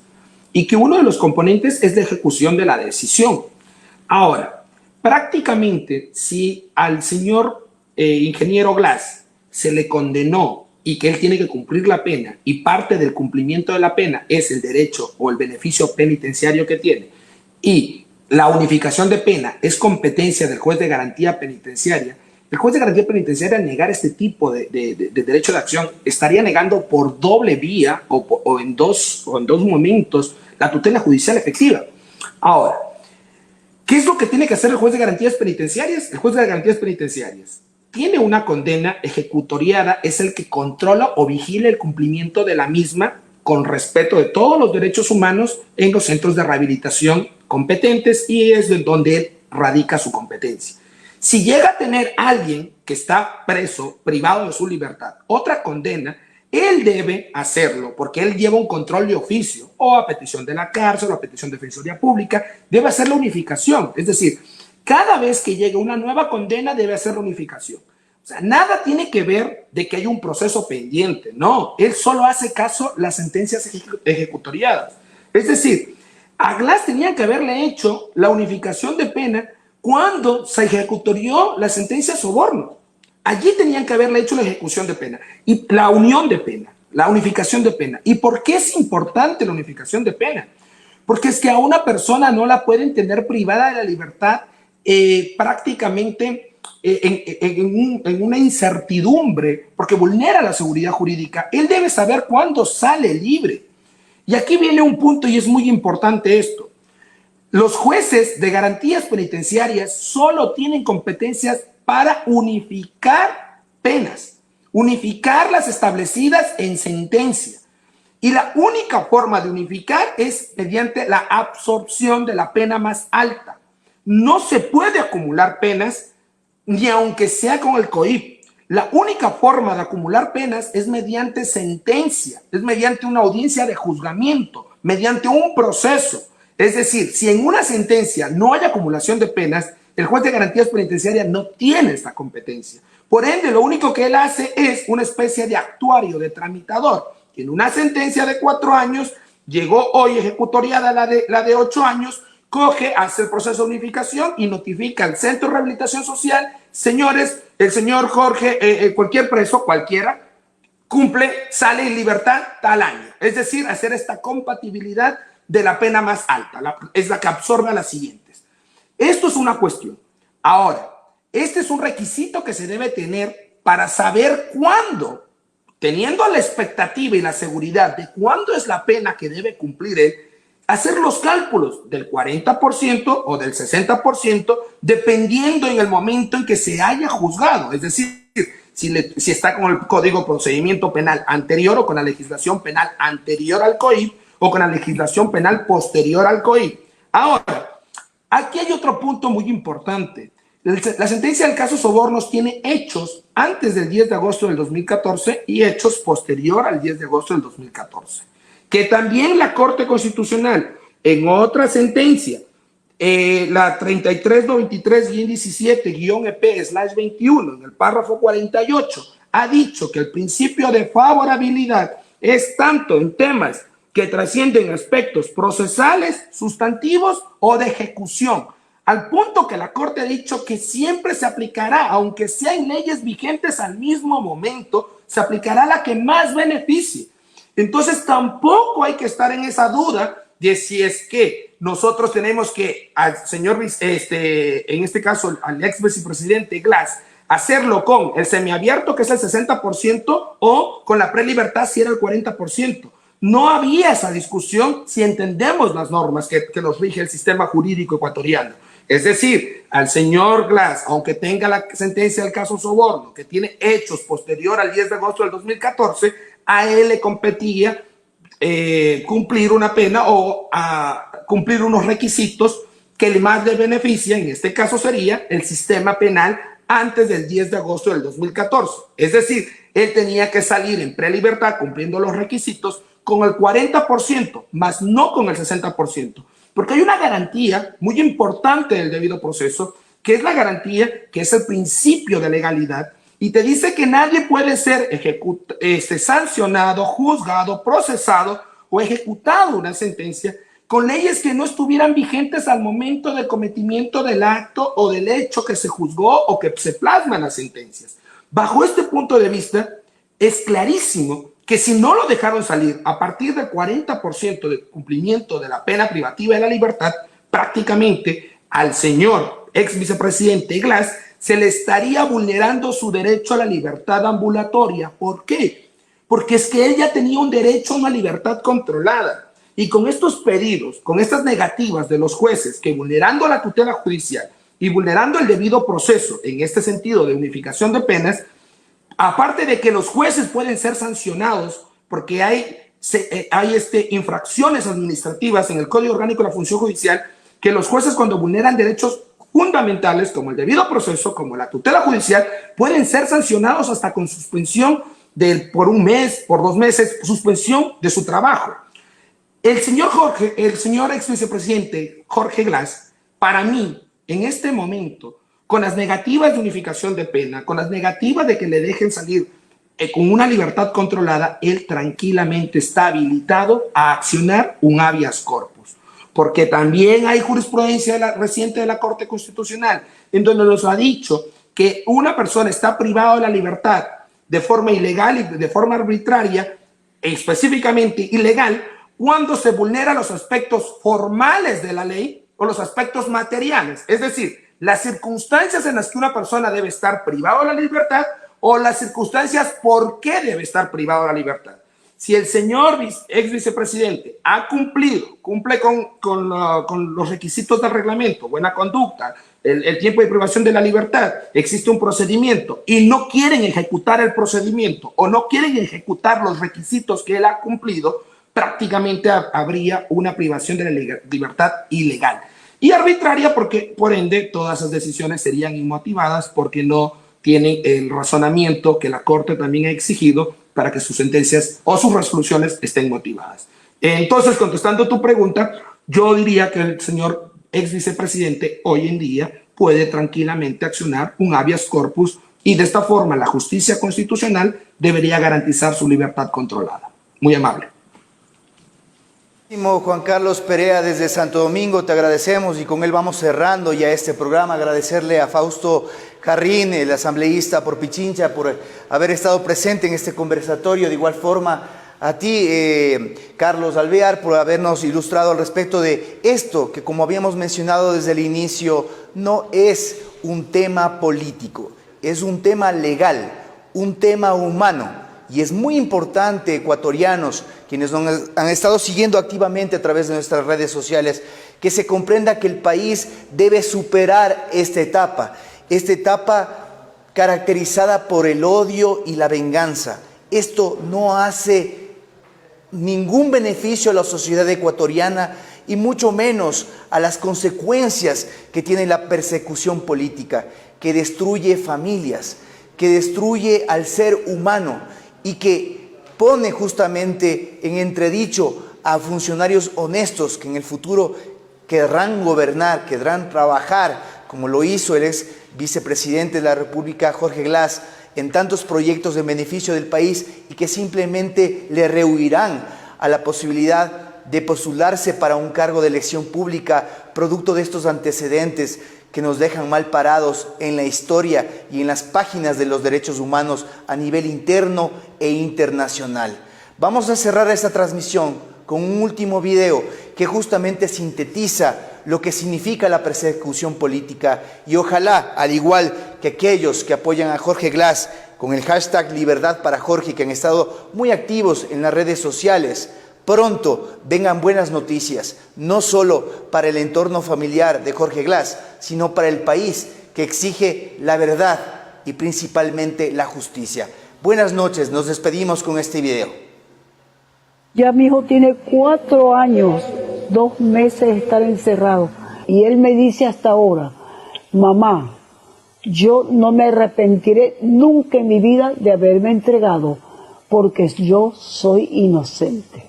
[SPEAKER 11] y que uno de los componentes es la ejecución de la decisión. Ahora, prácticamente, si al señor ingeniero Glass se le condenó y que él tiene que cumplir la pena y parte del cumplimiento de la pena es el derecho o el beneficio penitenciario que tiene, y la unificación de pena es competencia del juez de garantía penitenciaria, el juez de garantía penitenciaria, al negar este tipo de derecho de acción, estaría negando por doble vía o en dos momentos la tutela judicial efectiva. Ahora, ¿qué es lo que tiene que hacer el juez de garantías penitenciarias? El juez de garantías penitenciarias tiene una condena ejecutoriada, es el que controla o vigila el cumplimiento de la misma con respeto de todos los derechos humanos en los centros de rehabilitación competentes, y es de donde radica su competencia. Si llega a tener alguien que está preso, privado de su libertad, otra condena, él debe hacerlo porque él lleva un control de oficio, o a petición de la cárcel o a petición de Defensoría Pública, debe hacer la unificación. Es decir, cada vez que llegue una nueva condena debe hacer la unificación. O sea, nada tiene que ver de que hay un proceso pendiente, no, él solo hace caso las sentencias ejecutoriadas. Es decir, a Glass tenían que haberle hecho la unificación de pena cuando se ejecutorió la sentencia de soborno. Allí tenían que haberle hecho la ejecución de pena y la unión de pena, la unificación de pena. ¿Y por qué es importante la unificación de pena? Porque es que a una persona no la pueden tener privada de la libertad prácticamente en una incertidumbre, porque vulnera la seguridad jurídica. Él debe saber cuándo sale libre. Y aquí viene un punto y es muy importante esto. Los jueces de garantías penitenciarias solo tienen competencias para unificar penas, unificar las establecidas en sentencia. Y la única forma de unificar es mediante la absorción de la pena más alta. No se puede acumular penas, ni aunque sea con el COIP. La única forma de acumular penas es mediante sentencia, es mediante una audiencia de juzgamiento, mediante un proceso. Es decir, si en una sentencia no hay acumulación de penas, el juez de garantías penitenciarias no tiene esta competencia. Por ende, lo único que él hace es una especie de actuario, de tramitador. En una sentencia de 4 años, llegó hoy ejecutoriada la de 8 años, coge, hace el proceso de unificación y notifica al Centro de Rehabilitación Social: señores, el señor Jorge, cualquier preso, cualquiera, cumple, sale en libertad tal año. Es decir, hacer esta compatibilidad de la pena más alta, es la que absorbe a las siguientes. Esto es una cuestión. Ahora, este es un requisito que se debe tener para saber cuándo, teniendo la expectativa y la seguridad de cuándo es la pena que debe cumplir él, hacer los cálculos del 40% o del 60%, dependiendo en el momento en que se haya juzgado. Es decir, si está con el Código de Procedimiento Penal anterior o con la legislación penal anterior al COIP o con la legislación penal posterior al COIP. Ahora, aquí hay otro punto muy importante. La sentencia del caso Sobornos tiene hechos antes del 10 de agosto del 2014 y hechos posterior al 10 de agosto del 2014. Que también la Corte Constitucional, en otra sentencia, la 3393-17-EP/21, en el párrafo 48, ha dicho que el principio de favorabilidad es tanto en temas que trascienden aspectos procesales, sustantivos o de ejecución, al punto que la Corte ha dicho que siempre se aplicará, aunque sean leyes vigentes al mismo momento, se aplicará la que más beneficie. Entonces tampoco hay que estar en esa duda de si es que nosotros tenemos que al señor, en este caso al ex vicepresidente Glass, hacerlo con el semiabierto, que es el 60%, o con la prelibertad, si era el 40%. No había esa discusión si entendemos las normas que nos rige el sistema jurídico ecuatoriano. Es decir, al señor Glass, aunque tenga la sentencia del caso Soborno, que tiene hechos posterior al 10 de agosto del 2014, a él le competía cumplir una pena o cumplir unos requisitos que más le benefician. En este caso sería el sistema penal antes del 10 de agosto del 2014. Es decir, él tenía que salir en prelibertad cumpliendo los requisitos con el 40%, más no con el 60%. Porque hay una garantía muy importante del debido proceso, que es la garantía, que es el principio de legalidad, y te dice que nadie puede ser sancionado, juzgado, procesado o ejecutado una sentencia con leyes que no estuvieran vigentes al momento del cometimiento del acto o del hecho que se juzgó o que se plasma en las sentencias. Bajo este punto de vista, es clarísimo que si no lo dejaron salir a partir del 40% de cumplimiento de la pena privativa de la libertad, prácticamente al señor ex vicepresidente Glass se le estaría vulnerando su derecho a la libertad ambulatoria. ¿Por qué? Porque es que él ya tenía un derecho a una libertad controlada. Y con estos pedidos, con estas negativas de los jueces, que vulnerando la tutela judicial y vulnerando el debido proceso en este sentido de unificación de penas, aparte de que los jueces pueden ser sancionados porque hay infracciones administrativas en el Código Orgánico de la Función Judicial, que los jueces, cuando vulneran derechos fundamentales como el debido proceso, como la tutela judicial, pueden ser sancionados hasta con suspensión por 1 mes, por 2 meses, suspensión de su trabajo. El señor ex vicepresidente Jorge Glass, para mí, en este momento, con las negativas de unificación de pena, con las negativas de que le dejen salir con una libertad controlada, él tranquilamente está habilitado a accionar un habeas corpus. Porque también hay jurisprudencia reciente de la Corte Constitucional en donde nos ha dicho que una persona está privada de la libertad de forma ilegal y de forma arbitraria, específicamente ilegal, cuando se vulneran los aspectos formales de la ley o los aspectos materiales. Es decir, las circunstancias en las que una persona debe estar privada de la libertad o las circunstancias por qué debe estar privado de la libertad. Si el señor ex vicepresidente cumple con los requisitos del reglamento, buena conducta, el tiempo de privación de la libertad, existe un procedimiento y no quieren ejecutar el procedimiento o no quieren ejecutar los requisitos que él ha cumplido, prácticamente habría una privación de la libertad ilegal y arbitraria, porque por ende todas esas decisiones serían inmotivadas porque no tienen el razonamiento que la Corte también ha exigido para que sus sentencias o sus resoluciones estén motivadas. Entonces, contestando tu pregunta, yo diría que el señor ex vicepresidente hoy en día puede tranquilamente accionar un habeas corpus y de esta forma la justicia constitucional debería garantizar su libertad controlada. Muy amable.
[SPEAKER 1] Juan Carlos Perea desde Santo Domingo, te agradecemos y con él vamos cerrando ya este programa. Agradecerle a Fausto Jarrín, el asambleísta por Pichincha, por haber estado presente en este conversatorio. De igual forma a ti, Carlos Alvear, por habernos ilustrado al respecto de esto, que como habíamos mencionado desde el inicio, no es un tema político, es un tema legal, un tema humano. Y es muy importante, ecuatorianos, quienes nos han estado siguiendo activamente a través de nuestras redes sociales, que se comprenda que el país debe superar esta etapa caracterizada por el odio y la venganza. Esto no hace ningún beneficio a la sociedad ecuatoriana y mucho menos a las consecuencias que tiene la persecución política, que destruye familias, que destruye al ser humano y que pone justamente en entredicho a funcionarios honestos que en el futuro querrán gobernar, querrán trabajar, como lo hizo el ex vicepresidente de la República, Jorge Glass, en tantos proyectos en beneficio del país y que simplemente le rehuirán a la posibilidad de postularse para un cargo de elección pública, producto de estos antecedentes que nos dejan mal parados en la historia y en las páginas de los derechos humanos a nivel interno e internacional. Vamos a cerrar esta transmisión con un último video que justamente sintetiza lo que significa la persecución política y ojalá, al igual que aquellos que apoyan a Jorge Glass con el hashtag Libertad para Jorge, que han estado muy activos en las redes sociales, pronto vengan buenas noticias, no solo para el entorno familiar de Jorge Glass, sino para el país que exige la verdad y principalmente la justicia. Buenas noches, nos despedimos con este video.
[SPEAKER 16] Ya mi hijo tiene 4 años, 2 meses de estar encerrado y él me dice hasta ahora, mamá, yo no me arrepentiré nunca en mi vida de haberme entregado porque yo soy inocente.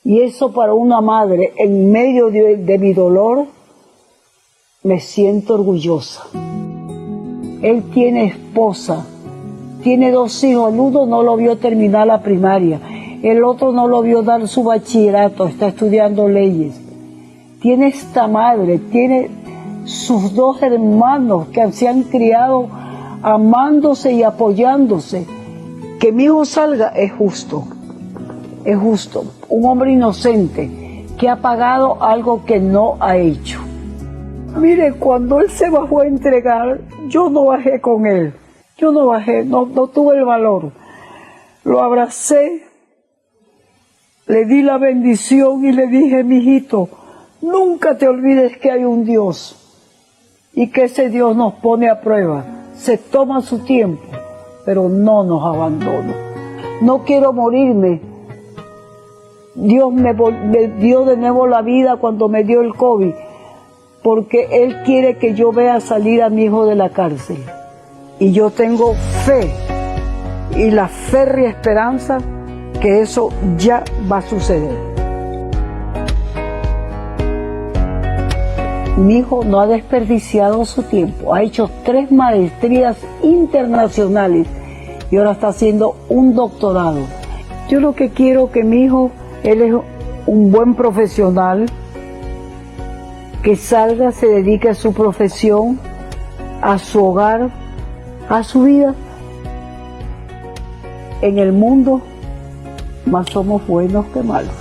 [SPEAKER 16] Y eso para una madre, en medio de mi dolor, me siento orgullosa. Él tiene esposa, tiene 2 hijos, el uno no lo vio terminar la primaria, el otro no lo vio dar su bachillerato, está estudiando leyes. Tiene esta madre, tiene sus 2 hermanos que se han criado amándose y apoyándose. Que mi hijo salga es justo. Es justo, un hombre inocente que ha pagado algo que no ha hecho. Mire, cuando él se bajó a entregar, yo no bajé con él, yo no bajé, no tuve el valor. Lo abracé, le di la bendición y le dije, mijito, nunca te olvides que hay un Dios y que ese Dios nos pone a prueba, se toma su tiempo, pero no nos abandona. No quiero morirme. Dios me dio de nuevo la vida cuando me dio el COVID, porque Él quiere que yo vea salir a mi hijo de la cárcel. Y yo tengo fe y la férrea esperanza que eso ya va a suceder. Mi hijo no ha desperdiciado su tiempo, ha hecho 3 maestrías internacionales y ahora está haciendo un doctorado. Yo lo que quiero que mi hijo, él es un buen profesional, que salga, se dedique a su profesión, a su hogar, a su vida. En el mundo más somos buenos que malos.